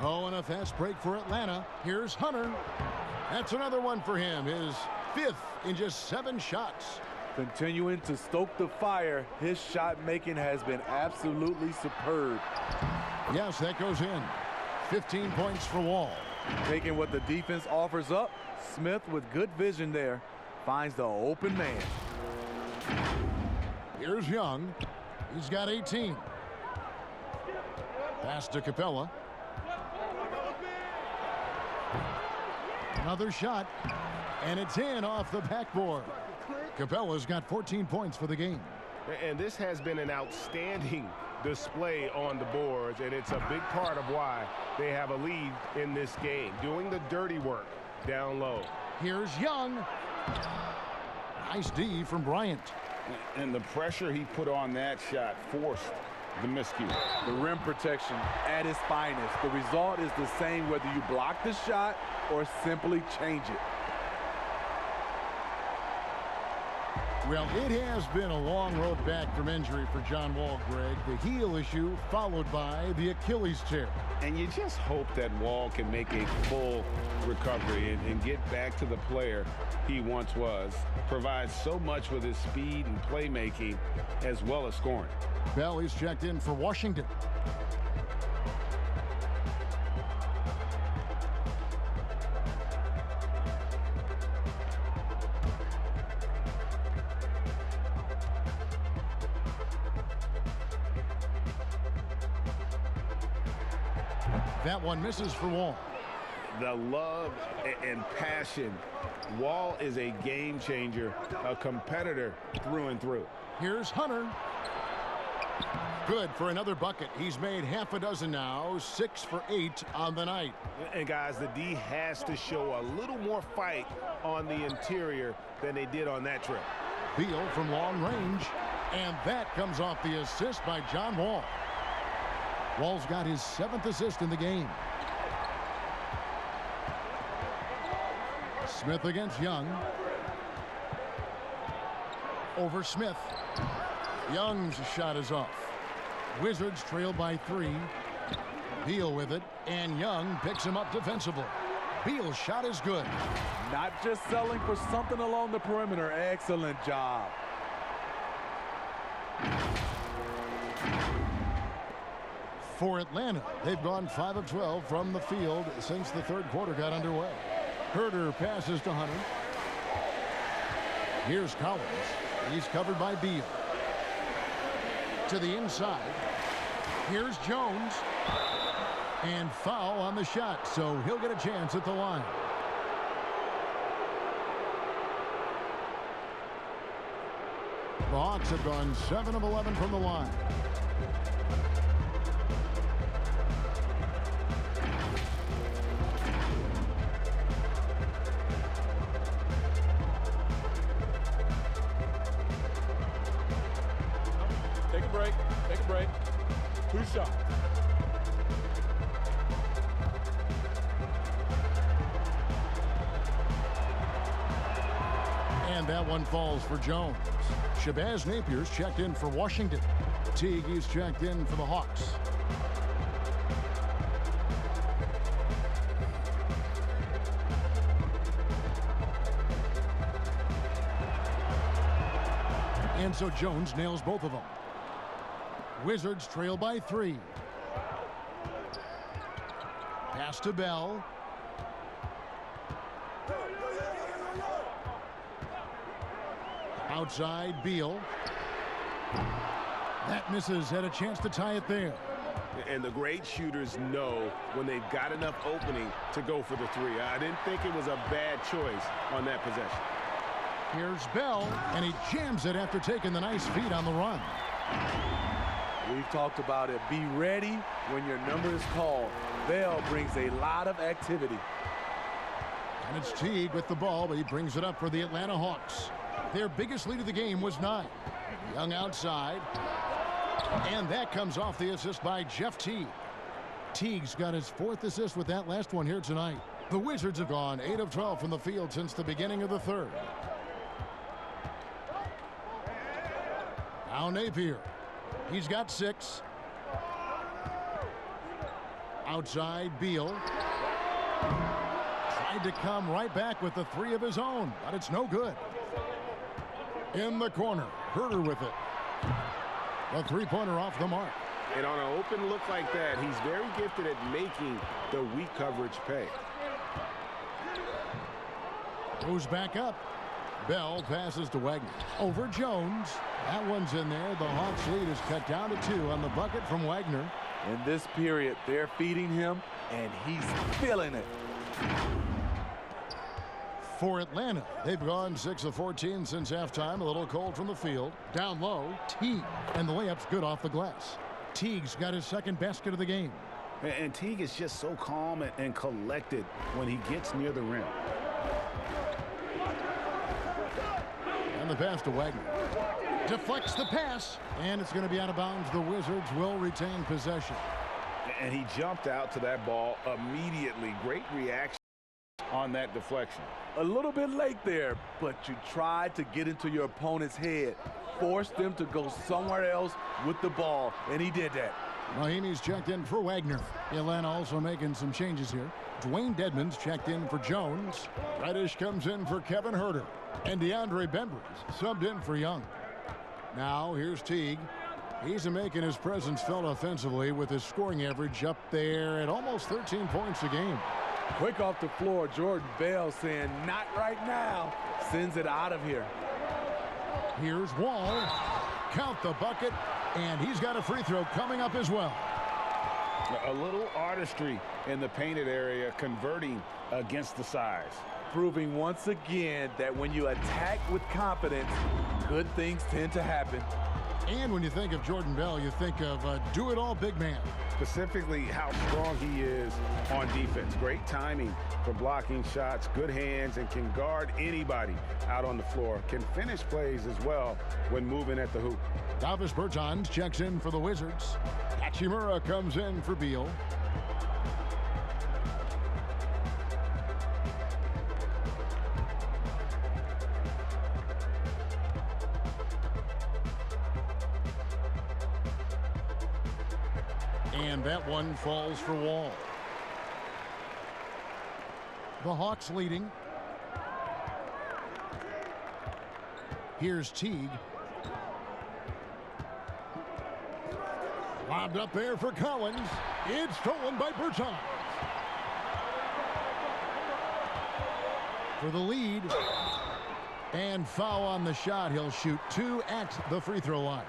S1: Oh, and a fast break for Atlanta. Here's Hunter. That's another one for him. His 5th in just 7 shots.
S4: Continuing to stoke the fire, his shot making has been absolutely superb.
S1: Yes, that goes in. 15 points for Wall.
S4: Taking what the defense offers up, Smith with good vision there finds the open man.
S1: Here's Young. He's got 18. Pass to Capella. Another shot, and it's in off the backboard. Capella's got 14 points for the game.
S7: And this has been an outstanding display on the boards, and it's a big part of why they have a lead in this game, doing the dirty work down low.
S1: Here's Young. Nice D from Bryant.
S2: And the pressure he put on that shot forced the miscue.
S4: The rim protection at its finest. The result is the same whether you block the shot or simply change it.
S1: Well, it has been a long road back from injury for John Wall, Greg. The heel issue followed by the Achilles tear.
S2: And you just hope that Wall can make a full recovery and get back to the player he once was. Provides so much with his speed and playmaking as well as scoring.
S1: Bell is checked in for Washington. That one misses for Wall.
S2: The love and passion. Wall is a game changer, a competitor through and through.
S1: Here's Hunter. Good for another bucket. He's made half a dozen now, 6 for 8 on the night.
S7: And guys, the D has to show a little more fight on the interior than they did on that trip.
S1: Beal from long range, and that comes off the assist by John Wall. Wall's got his 7th assist in the game. Smith against Young. Over Smith. Young's shot is off. Wizards trail by 3. Beal with it, and Young picks him up defensively. Beal's shot is good.
S4: Not just selling for something along the perimeter. Excellent job.
S1: For Atlanta, they've gone 5 of 12 from the field since the third quarter got underway. Herter passes to Hunter. Here's Collins. He's covered by Beal. To the inside. Here's Jones. And foul on the shot, so he'll get a chance at the line. The Hawks have gone 7 of 11 from the line.
S5: Take a break. Take a break. 2 shots.
S1: And that one falls for Jones. Shabazz Napier's checked in for Washington. Teague is checked in for the Hawks. And so Jones nails both of them. Wizards trail by 3. Pass to Bell. Outside, Beal. That misses. Had a chance to tie it there.
S7: And the great shooters know when they've got enough opening to go for the 3. I didn't think it was a bad choice on that possession.
S1: Here's Bell, and he jams it after taking the nice feed on the run.
S4: We've talked about it. Be ready when your number is called. Bell brings a lot of activity.
S1: And it's Teague with the ball, but he brings it up for the Atlanta Hawks. Their biggest lead of the game was 9. Young outside. And that comes off the assist by Jeff Teague. Teague's got his 4th assist with that last one here tonight. The Wizards have gone 8 of 12 from the field since the beginning of the third. Now Napier. He's got 6. Outside, Beal. Tried to come right back with the 3 of his own, but it's no good. In the corner, Herter with it. A 3-pointer off the mark.
S7: And on an open look like that, he's very gifted at making the weak coverage pay.
S1: Goes back up. Bell passes to Wagner. Over Jones. That one's in there. The Hawks lead is cut down to 2 on the bucket from Wagner.
S4: In this period, they're feeding him, and he's feeling it.
S1: For Atlanta, they've gone 6 of 14 since halftime. A little cold from the field. Down low, Teague. And the layup's good off the glass. Teague's got his 2nd basket of the game.
S7: And Teague is just so calm and collected when he gets near the rim.
S1: And the pass to Wagner. Deflects the pass, and it's going to be out of bounds. The Wizards will retain possession.
S7: And he jumped out to that ball immediately. Great reaction on that deflection.
S4: A little bit late there, but you tried to get into your opponent's head. Force them to go somewhere else with the ball, and he did that.
S1: Mahimi's checked in for Wagner. Atlanta also making some changes here. Dwayne Dedmon's checked in for Jones. Reddish comes in for Kevin Herter. And DeAndre Bembry's subbed in for Young. Now here's Teague. He's making his presence felt offensively with his scoring average up there at almost 13 points a game.
S4: Quick off the floor, Jordan Bell saying, not right now. Sends it out of here.
S1: Here's Wall. Count the bucket, and he's got a free throw coming up as well.
S7: A little artistry in the painted area, converting against the size.
S4: Proving once again that when you attack with confidence, good things tend to happen.
S1: And when you think of Jordan Bell, you think of do-it-all big man.
S2: Specifically how strong he is on defense. Great timing for blocking shots, good hands, and can guard anybody out on the floor. Can finish plays as well when moving at the hoop.
S1: Davis Bertans checks in for the Wizards. Hachimura comes in for Beal. And that one falls for Wall. The Hawks leading. Here's Teague. Lobbed up there for Collins. It's stolen by Bertans. For the lead. And foul on the shot. He'll shoot 2 at the free throw line.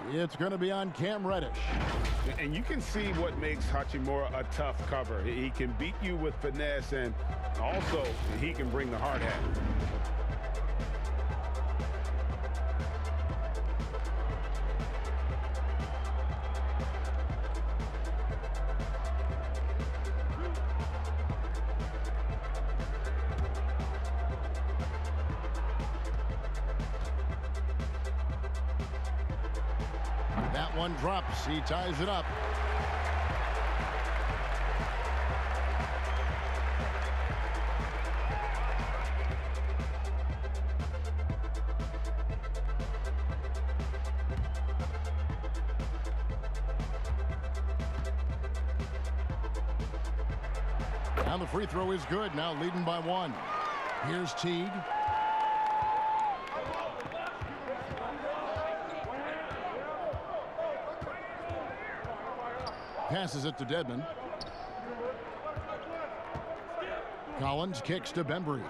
S1: It's going to be on Cam Reddish.
S2: And you can see what makes Hachimura a tough cover. He can beat you with finesse, and also he can bring the hard hat.
S1: That one drops. He ties it up. Now the free throw is good. Now leading by 1. Here's Teague. Passes it to Dedmon. Collins kicks to Bembry.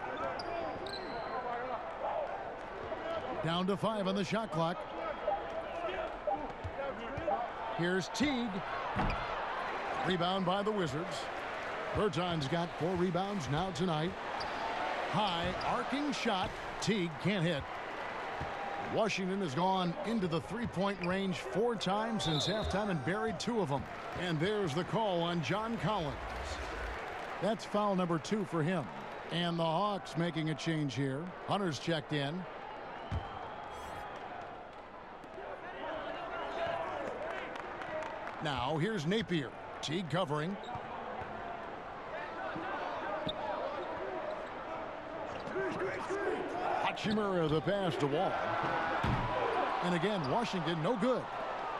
S1: Down to 5 on the shot clock. Here's Teague. Rebound by the Wizards. Bertans got 4 rebounds now tonight. High arcing shot. Teague can't hit. Washington has gone into the three-point range 4 times since halftime and buried 2 of them. And there's the call on John Collins. That's foul number 2 for him. And the Hawks making a change here. Hunter's checked in. Now here's Napier. Teague covering. Hachimura the pass to Wall. And again, Washington no good.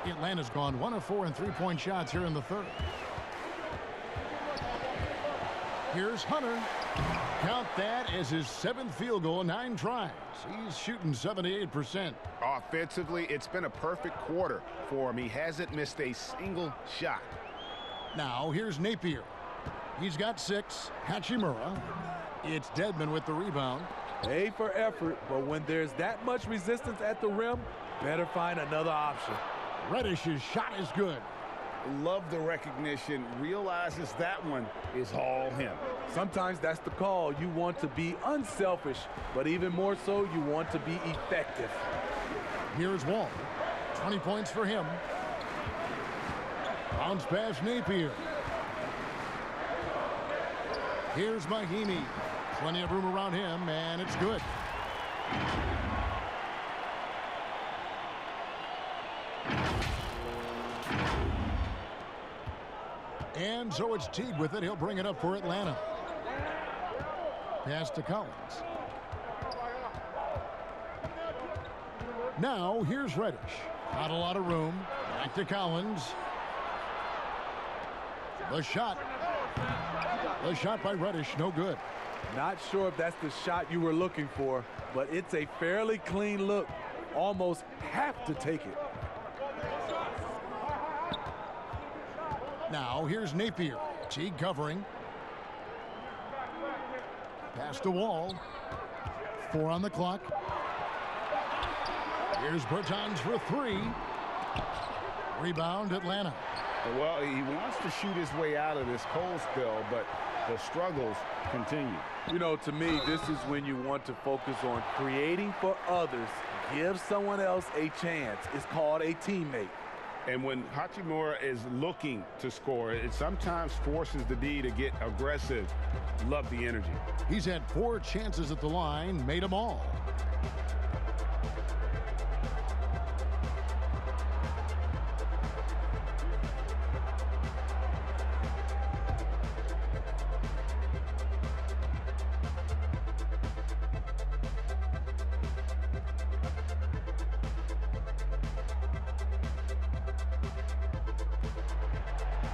S1: Atlanta's gone 1 of 4 in three-point shots here in the third. Here's Hunter. Count that as his 7th field goal, 9 tries. He's shooting 78%.
S2: Offensively, it's been a perfect quarter for him. He hasn't missed a single shot.
S1: Now here's Napier. He's got 6. Hachimura. It's Dedmon with the rebound.
S4: A for effort, but when there's that much resistance at the rim, better find another option.
S1: Reddish's shot is good.
S2: Love the recognition. Realizes that one is all him.
S4: Sometimes that's the call. You want to be unselfish, but even more so, you want to be effective.
S1: Here's Wall. 20 points for him. Bounce pass Napier. Here's Mahimi. Plenty of room around him, and it's good. And so it's Teague with it. He'll bring it up for Atlanta. Pass to Collins. Now here's Reddish. Not a lot of room. Back to Collins. The shot. The shot by Reddish, no good.
S4: Not sure if that's the shot you were looking for, but it's a fairly clean look. Almost have to take it.
S1: Now here's Napier. Teague covering. Pass to Wall. 4 on the clock. Here's Bertans for 3. Rebound Atlanta.
S2: Well, he wants to shoot his way out of this cold spell, but the struggles continue.
S4: You know, to me, this is when you want to focus on creating for others, Give someone else a chance. It's called a teammate.
S2: And when Hachimura is looking to score, it sometimes forces the D to get aggressive. Love the energy.
S1: He's had 4 chances at the line, made them all.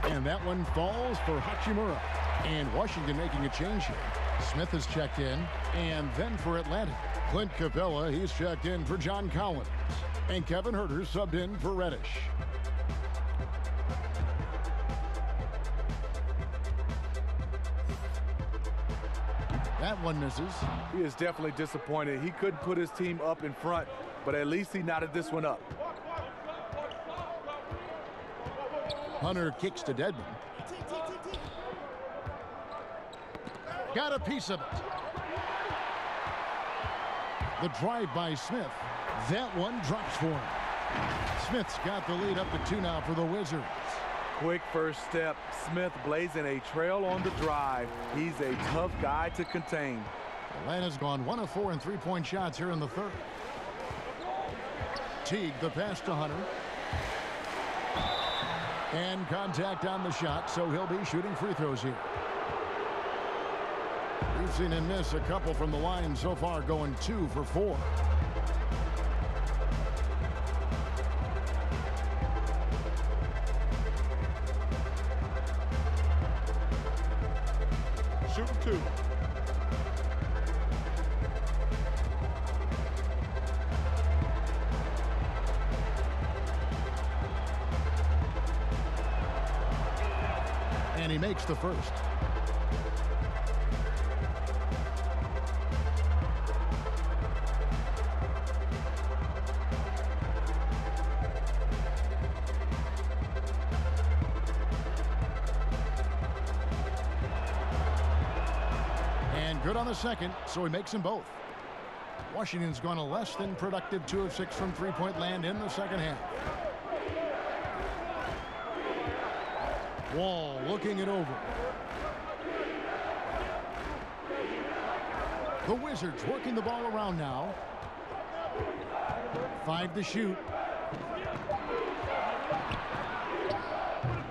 S1: And that one falls for Hachimura. And Washington making a change here. Smith has checked in. And then for Atlanta, Clint Capella, he's checked in for John Collins. And Kevin Herter subbed in for Reddish. That one misses.
S4: He is definitely disappointed. He couldn't put his team up in front, but at least he knotted this one up.
S1: Hunter kicks to Dedmon. Got a piece of it. The drive by Smith. That one drops for him. Smith's got the lead up to 2 now for the Wizards.
S4: Quick first step. Smith blazing a trail on the drive. He's a tough guy to contain.
S1: Atlanta's gone 1 of 4 in 3-point shots here in the third. Teague, the pass to Hunter. And contact on the shot, so he'll be shooting free throws here. We've seen him miss a couple from the line so far, going 2 for 4.
S11: Shooting 2.
S1: And he makes the first. And good on the second, so he makes them both. Washington's gone a less than productive 2 of 6 from 3-point land in the second half. Wall looking it over. The Wizards working the ball around now. 5 to shoot.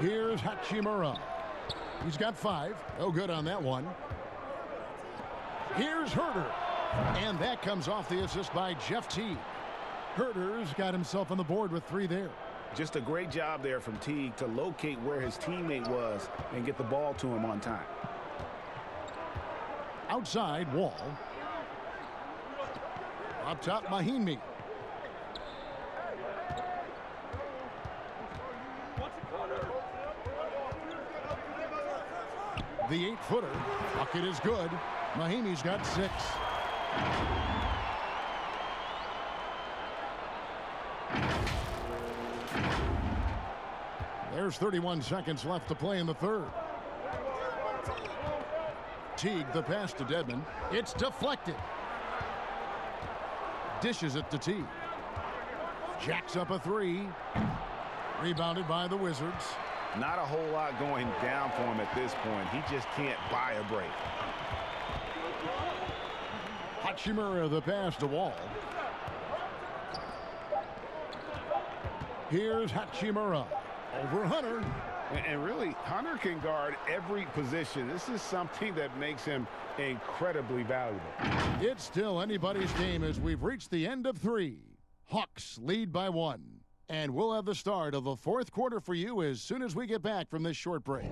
S1: Here's Hachimura. He's got 5. No good on that one. Here's Herter. And that comes off the assist by Jeff Teague. Herter's got himself on the board with 3 there.
S2: Just a great job there from Teague to locate where his teammate was and get the ball to him on time.
S1: Outside, Wall. Up top, Mahinmi. The 8-footer. Bucket is good. Mahinmi's got 6. There's 31 seconds left to play in the third. Teague, the pass to Dedmon. It's deflected. Dishes it to Teague. Jacks up a 3. Rebounded by the Wizards.
S2: Not a whole lot going down for him at this point. He just can't buy a break.
S1: Hachimura, the pass to Wall. Here's Hachimura. Over Hunter.
S2: And really, Hunter can guard every position. This is something that makes him incredibly valuable.
S1: It's still anybody's game as we've reached the end of 3. Hawks lead by 1. And we'll have the start of the 4th quarter for you as soon as we get back from this short break.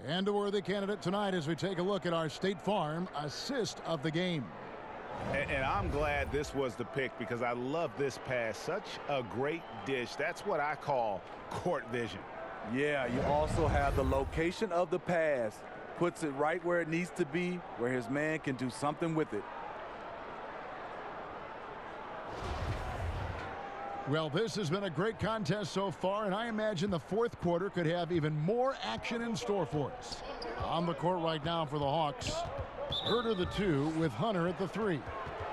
S1: And a worthy candidate tonight as we take a look at our State Farm assist of the game.
S2: And I'm glad this was the pick because I love this pass. Such a great dish. That's what I call court vision.
S4: Yeah, you also have the location of the pass. Puts it right where it needs to be, where his man can do something with it.
S1: Well, this has been a great contest so far, and I imagine the fourth quarter could have even more action in store for us. On the court right now for the Hawks, Herter the 2 with Hunter at the 3.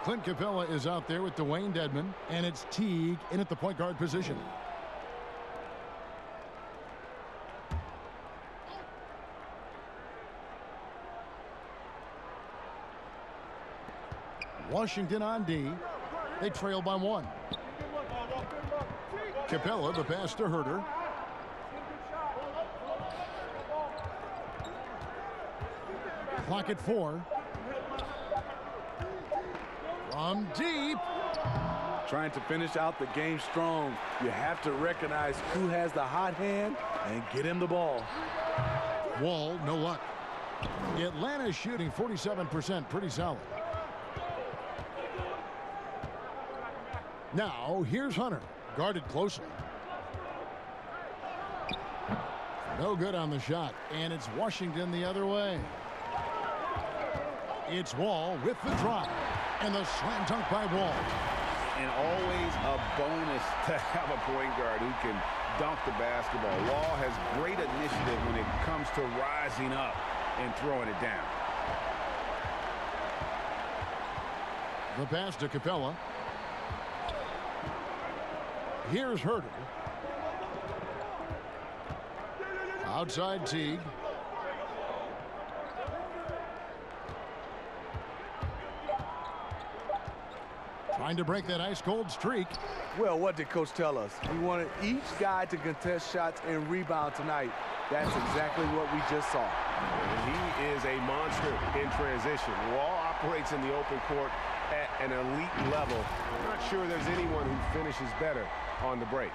S1: Clint Capella is out there with Dwayne Dedmon, and it's Teague in at the point guard position. Washington on D. They trail by 1. Capella, the pass to Herter. Clock at 4. From deep.
S4: Trying to finish out the game strong. You have to recognize who has the hot hand and get him the ball.
S1: Wall, no luck. Atlanta shooting 47%, pretty solid. Now, here's Hunter, guarded closely. No good on the shot, and it's Washington the other way. It's Wall with the drop, and the slam dunk by Wall.
S7: And always a bonus to have a point guard who can dunk the basketball. Wall has great initiative when it comes to rising up and throwing it down.
S1: The pass to Capella. Here's Herter. Outside Teague. Trying to break that ice-cold streak.
S4: Well, what did Coach tell us? We wanted each guy to contest shots and rebound tonight. That's exactly what we just saw.
S7: He is a monster in transition. Wall operates in the open court at an elite level. I'm not sure there's anyone who finishes better on the break.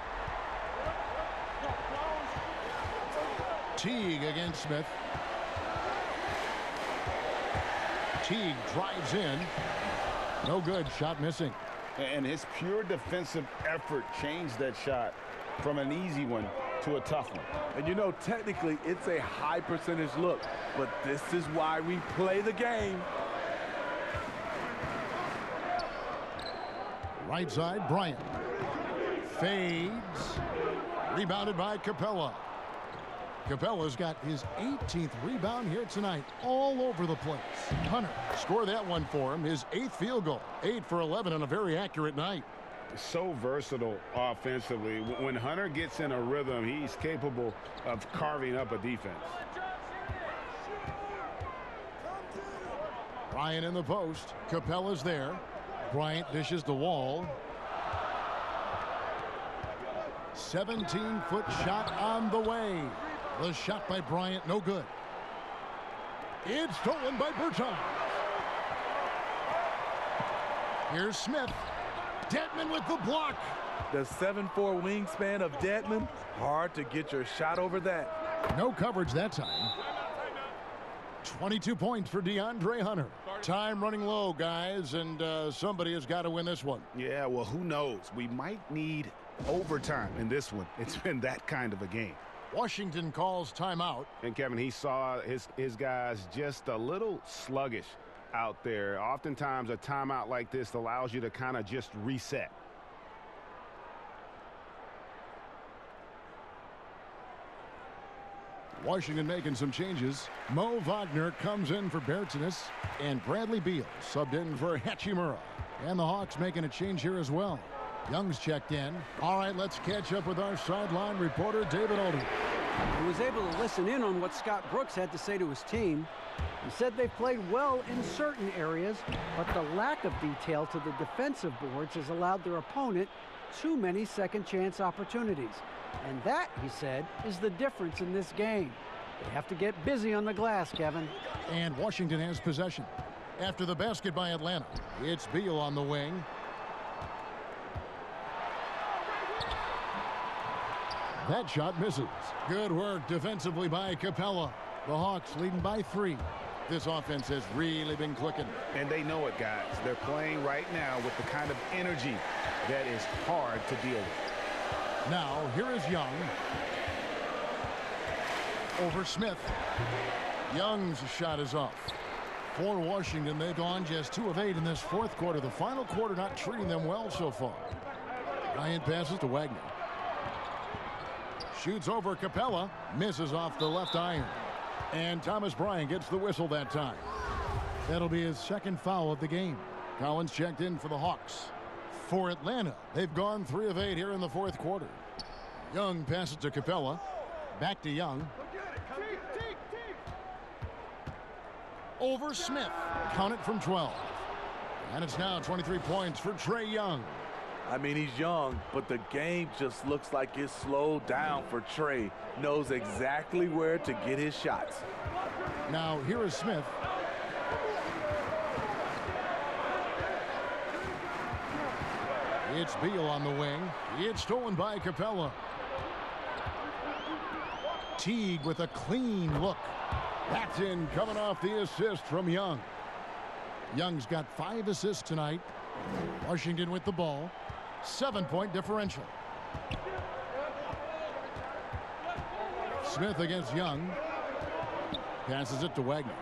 S1: Teague against Smith. Teague drives in. No good. Shot missing.
S7: And his pure defensive effort changed that shot from an easy one to a tough one.
S4: And you know, technically, it's a high percentage look, but this is why we play the game.
S1: Right side, Bryant. Fades. Rebounded by Capella. Capella's got his 18th rebound here tonight, all over the place. Hunter scored that one for him, his 8th field goal. 8 for 11 on a very accurate night.
S7: So versatile offensively. When Hunter gets in a rhythm, he's capable of carving up a defense.
S1: Bryant in the post. Capella's there. Bryant dishes the Wall. 17-foot shot on the way. The shot by Bryant, no good. It's stolen by Bertans. Here's Smith. Dedmon with the block.
S4: The 7'4" wingspan of Dedmon, hard to get your shot over that.
S1: No coverage that time. 22 points for DeAndre Hunter. Time running low, guys, and somebody has got to win this one.
S7: Yeah, well, who knows? We might need overtime in this one. It's been that kind of a game.
S1: Washington calls timeout.
S7: And, Kevin, he saw his guys just a little sluggish out there. Oftentimes, a timeout like this allows you to kind of just reset.
S1: Washington making some changes. Mo Wagner comes in for Bertans, and Bradley Beal subbed in for Hachimura. And the Hawks making a change here as well. Young's checked in. All right, let's catch up with our sideline reporter, David Alden.
S3: He was able to listen in on what Scott Brooks had to say to his team. He said they played well in certain areas, but the lack of detail to the defensive boards has allowed their opponent too many second chance opportunities. And that, he said, is the difference in this game. They have to get busy on the glass, Kevin.
S1: And Washington has possession. After the basket by Atlanta, it's Beal on the wing. That shot misses. Good work defensively by Capella. The Hawks leading by 3. This offense has really been clicking.
S7: And they know it, guys. They're playing right now with the kind of energy that is hard to deal with.
S1: Now, here is Young. Over Smith. Young's shot is off. For Washington, they've gone just 2 of 8 in this fourth quarter. The final quarter not treating them well so far. Bryant passes to Wagner. Shoots over Capella. Misses off the left iron. And Thomas Bryant gets the whistle that time. That'll be his second foul of the game. Collins checked in for the Hawks. For Atlanta, they've gone 3 of 8 here in the fourth quarter. Young passes to Capella. Back to Young. Over Smith. Count it from 12. And it's now 23 points for Trae Young.
S4: I mean, he's young, but the game just looks like it's slowed down for Trae. Knows exactly where to get his shots.
S1: Now, here is Smith. It's Beal on the wing. It's stolen by Capella. Teague with a clean look. That's in, coming off the assist from Young. Young's got 5 assists tonight. Washington with the ball. 7-point differential. Smith against Young. Passes it to Wagner.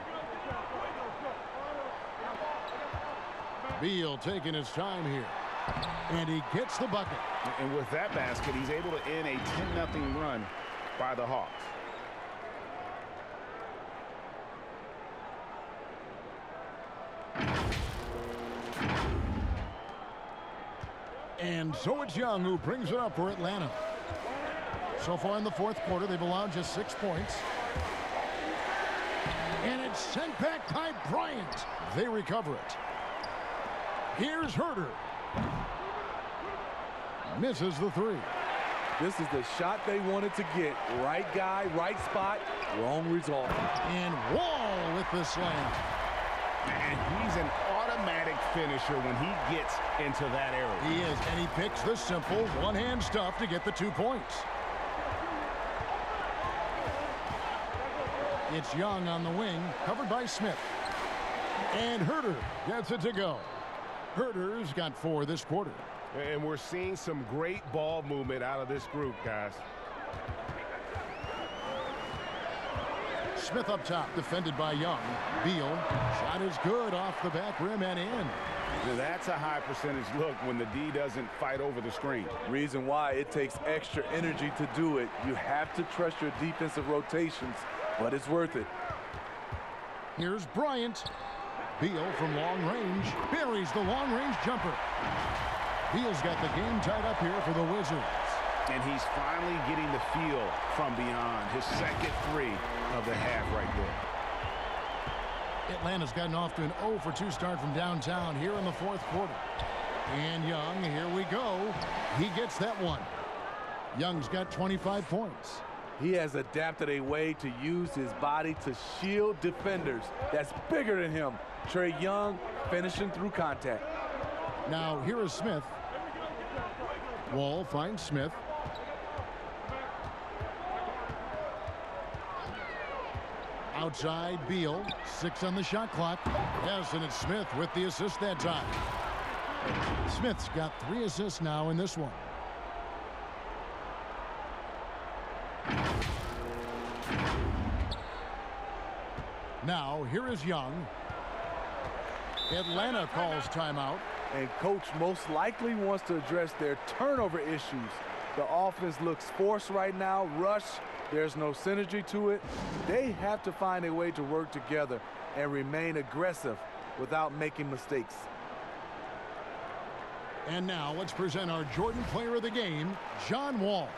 S1: Beal taking his time here. And he gets the bucket.
S7: And with that basket, he's able to end a 10-0 run by the Hawks.
S1: And so it's Young who brings it up for Atlanta. So far in the fourth quarter, they've allowed just 6 points. And it's sent back by Bryant. They recover it. Here's Herter. Misses the 3.
S4: This is the shot they wanted to get. Right guy, right spot, wrong result.
S1: And Wall with the slam.
S7: And he's an automatic finisher when he gets into that area.
S1: He is, and he picks the simple one-hand stuff to get the 2 points. It's Young on the wing, covered by Smith. And Herter gets it to go. Herter's got 4 this quarter.
S7: And we're seeing some great ball movement out of this group, guys.
S1: Smith up top, defended by Young. Beal, shot is good off the back rim and in.
S7: Now that's a high percentage look when the D doesn't fight over the screen.
S4: Reason why it takes extra energy to do it. You have to trust your defensive rotations, but it's worth it.
S1: Here's Bryant. Beal from long range buries the long range jumper. Beal's got the game tied up here for the Wizards.
S7: And he's finally getting the feel from beyond. His second 3 of the half right there.
S1: Atlanta's gotten off to an 0 for 2 start from downtown here in the fourth quarter. And Young, here we go. He gets that one. Young's got 25 points.
S4: He has adapted a way to use his body to shield defenders that's bigger than him. Trae Young finishing through contact.
S1: Now here is Smith. Wall finds Smith. Outside, Beal. 6 on the shot clock. Yes, and it's Smith with the assist that time. Smith's got 3 assists now in this one. Now, here is Young. Atlanta calls timeout.
S4: And coach most likely wants to address their turnover issues. The offense looks forced right now, rush. There's no synergy to it. They have to find a way to work together and remain aggressive without making mistakes.
S1: And now let's present our Jordan Player of the Game, John Wall.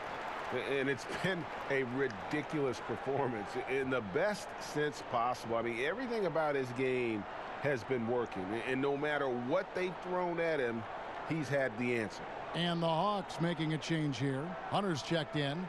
S7: And it's been a ridiculous performance in the best sense possible. I mean, everything about his game has been working. And no matter what they've thrown at him, he's had the answer.
S1: And the Hawks making a change here. Hunter's checked in.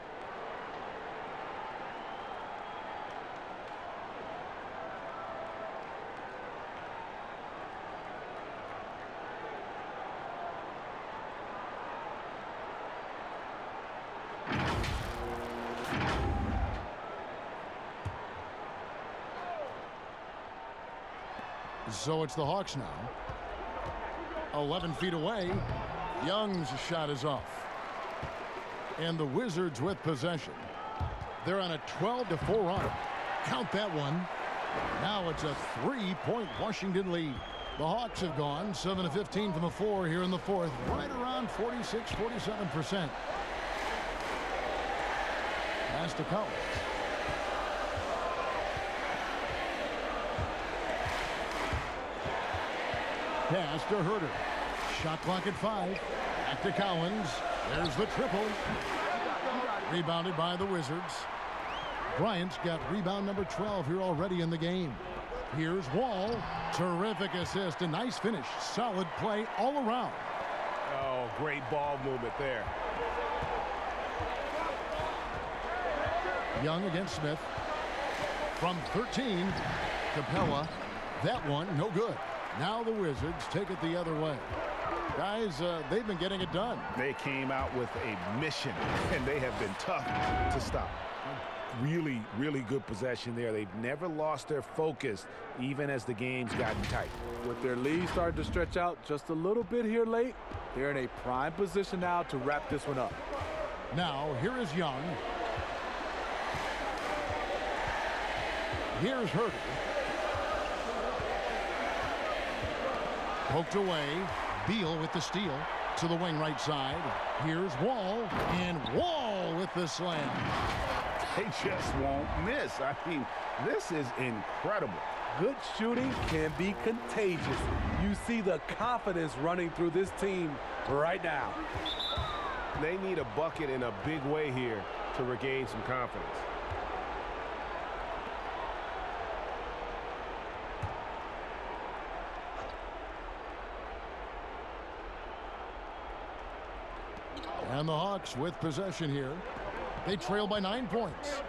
S1: So it's the Hawks now. 11 feet away. Young's shot is off. And the Wizards with possession. They're on a 12-4 run. Count that one. Now it's a 3-point Washington lead. The Hawks have gone 7 of 15 from the floor here in the fourth, right around 46-47%. Pass to Collins. Pass to Herter. Shot clock at 5. Back to Collins. There's the triple. Rebounded by the Wizards. Bryant's got rebound number 12 here already in the game. Here's Wall. Terrific assist. A nice finish. Solid play all around.
S7: Oh, great ball movement there.
S1: Young against Smith. From 13, Capella. That one, no good. Now the Wizards take it the other way. Guys, they've been getting it done.
S7: They came out with a mission, and they have been tough to stop. Really, really good possession there. They've never lost their focus, even as the game's gotten tight.
S4: With their lead starting to stretch out just a little bit here late, they're in a prime position now to wrap this one up.
S1: Now, here is Young. Here's Herter. Poked away. Beal with the steal to the wing right side. Here's Wall, and Wall with the slam.
S7: They just won't miss. I mean, this is incredible.
S4: Good shooting can be contagious. You see the confidence running through this team right now.
S7: They need a bucket in a big way here to regain some confidence.
S1: And the Hawks with possession here. They trail by 9 points.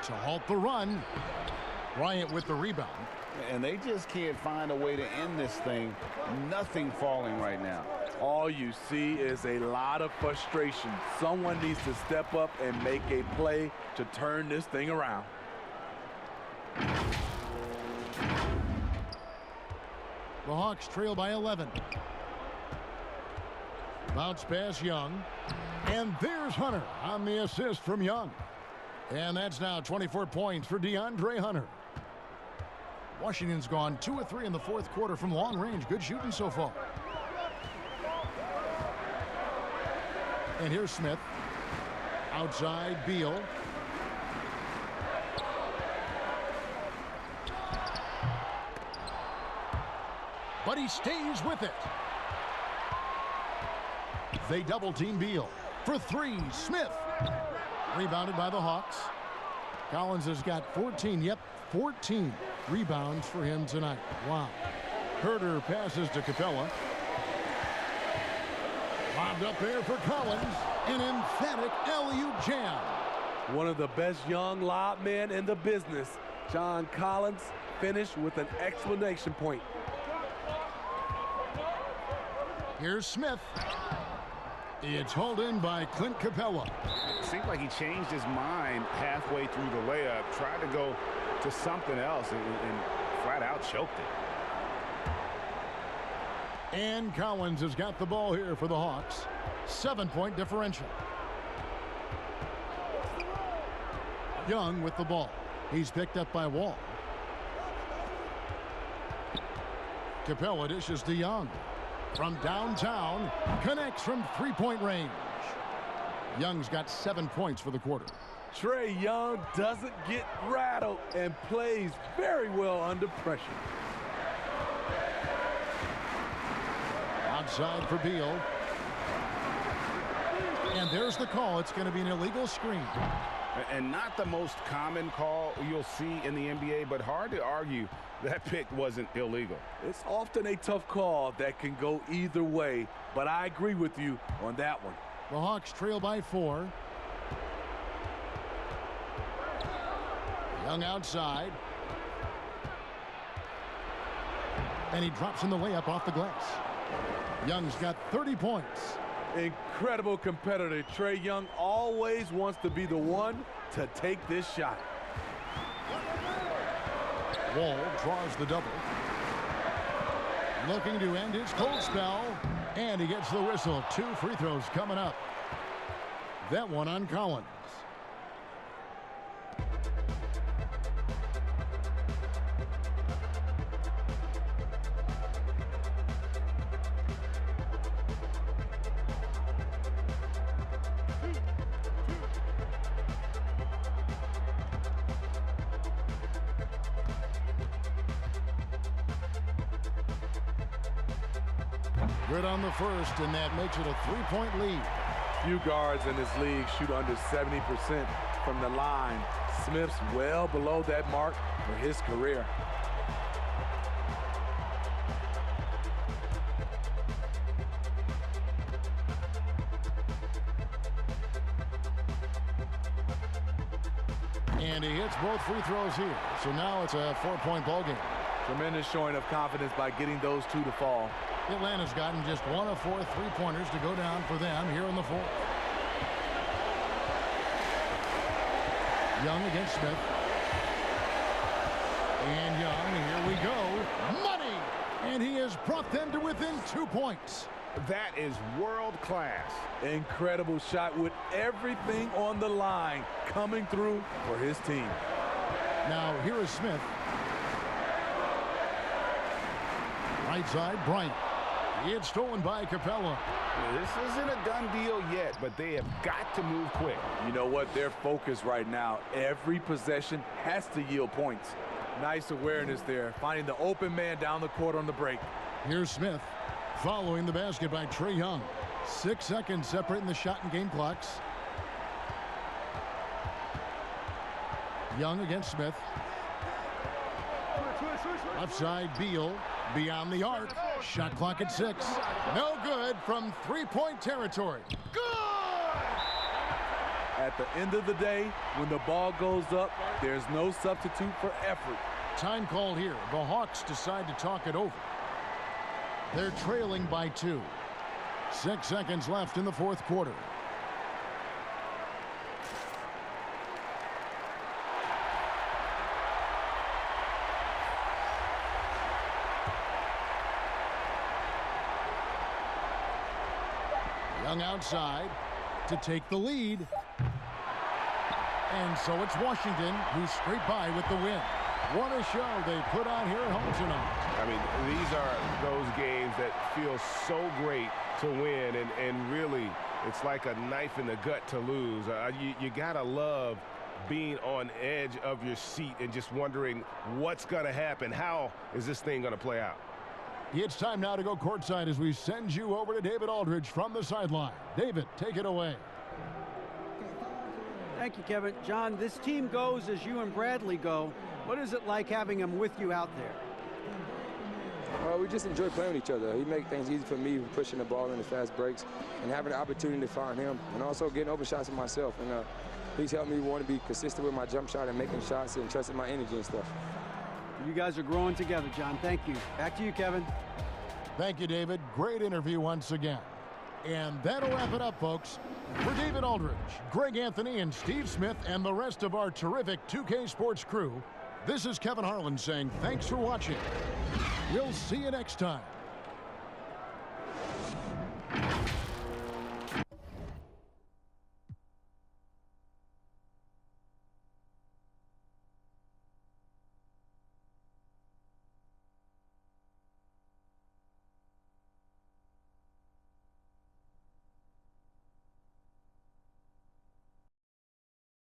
S1: To halt the run, Bryant with the rebound.
S2: And they just can't find a way to end this thing. Nothing falling right now.
S4: All you see is a lot of frustration. Someone needs to step up and make a play to turn this thing around.
S1: The Hawks trail by 11. Bounce pass Young. And there's Hunter on the assist from Young. And that's now 24 points for DeAndre Hunter. Washington's gone 2 of 3 in the fourth quarter from long range. Good shooting so far. And here's Smith. Outside Beal. But he stays with it. They double team Beal. For 3, Smith. Rebounded by the Hawks. Collins has got 14. Yep, 14 rebounds for him tonight. Wow. Herter passes to Capella. Lobbed up there for Collins. An emphatic alley-oop jam.
S4: One of the best young lob men in the business. John Collins finished with an exclamation point.
S1: Here's Smith. It's hauled in by Clint Capella.
S7: It seemed like he changed his mind halfway through the layup, tried to go to something else, and flat out choked it.
S1: And Collins has got the ball here for the Hawks. 7-point differential. Young with the ball. He's picked up by Wall. Capella dishes to Young. From downtown, connects from 3-point range. Young's got 7 points for the quarter.
S4: Trae Young doesn't get rattled and plays very well under pressure.
S1: Outside for Beal. And there's the call. It's going to be an illegal screen.
S7: And not the most common call you'll see in the NBA, but hard to argue that pick wasn't illegal.
S4: It's often a tough call that can go either way, but I agree with you on that one.
S1: The Hawks trail by 4. Young outside. And he drops in the layup off the glass. Young's got 30 points.
S4: Incredible competitor. Trae Young always wants to be the one to take this shot.
S1: Wall draws the double. Looking to end his cold spell. And he gets the whistle. 2 free throws coming up. That one on Collins. Good on the first, and that makes it a 3-point lead.
S4: Few guards in this league shoot under 70% from the line. Smith's well below that mark for his career.
S1: And he hits both free throws here. So now it's a 4-point ball game.
S4: Tremendous showing of confidence by getting those two to fall.
S1: Atlanta's gotten just 1 of 4 3-pointers to go down for them here in the fourth. Young against Smith. And Young, here we go. Money! And he has brought them to within 2 points.
S2: That is world class.
S4: Incredible shot with everything on the line coming through for his team.
S1: Now here is Smith. Right side, Bryant. It's stolen by Capella.
S2: This isn't a done deal yet, but they have got to move quick.
S4: You know what? They're focused right now. Every possession has to yield points. Nice awareness there, finding the open man down the court on the break.
S1: Here's Smith, following the basket by Trae Young. 6 seconds separating the shot and game clocks. Young against Smith. Left side, Beal. Beyond the arc. Shot clock at 6. No good from 3-point territory. Good!
S4: At the end of the day, when the ball goes up, there's no substitute for effort.
S1: Time call here. The Hawks decide to talk it over. They're trailing by 2. 6 seconds left in the fourth quarter. Young outside to take the lead. And so it's Washington who scraped by with the win. What a show they put on here at home tonight.
S7: I mean, these are those games that feel so great to win, and really, it's like a knife in the gut to lose. You got to love being on edge of your seat and just wondering what's going to happen. How is this thing going to play out?
S1: It's time now to go courtside as we send you over to David Aldridge from the sideline. David, take it away.
S3: Thank you, Kevin. John, this team goes as you and Bradley go. What is it like having him with you out there?
S13: Well, we just enjoy playing with each other. He makes things easy for me, pushing the ball in the fast breaks and having the opportunity to find him, and also getting open shots for myself. And he's helped me want to be consistent with my jump shot and making shots and trusting my energy and stuff.
S3: You guys are growing together, John. Thank you. Back to you, Kevin.
S1: Thank you, David. Great interview once again. And that'll wrap it up, folks. For David Aldridge, Greg Anthony, and Steve Smith, and the rest of our terrific 2K Sports crew, this is Kevin Harlan saying thanks for watching. We'll see you next time.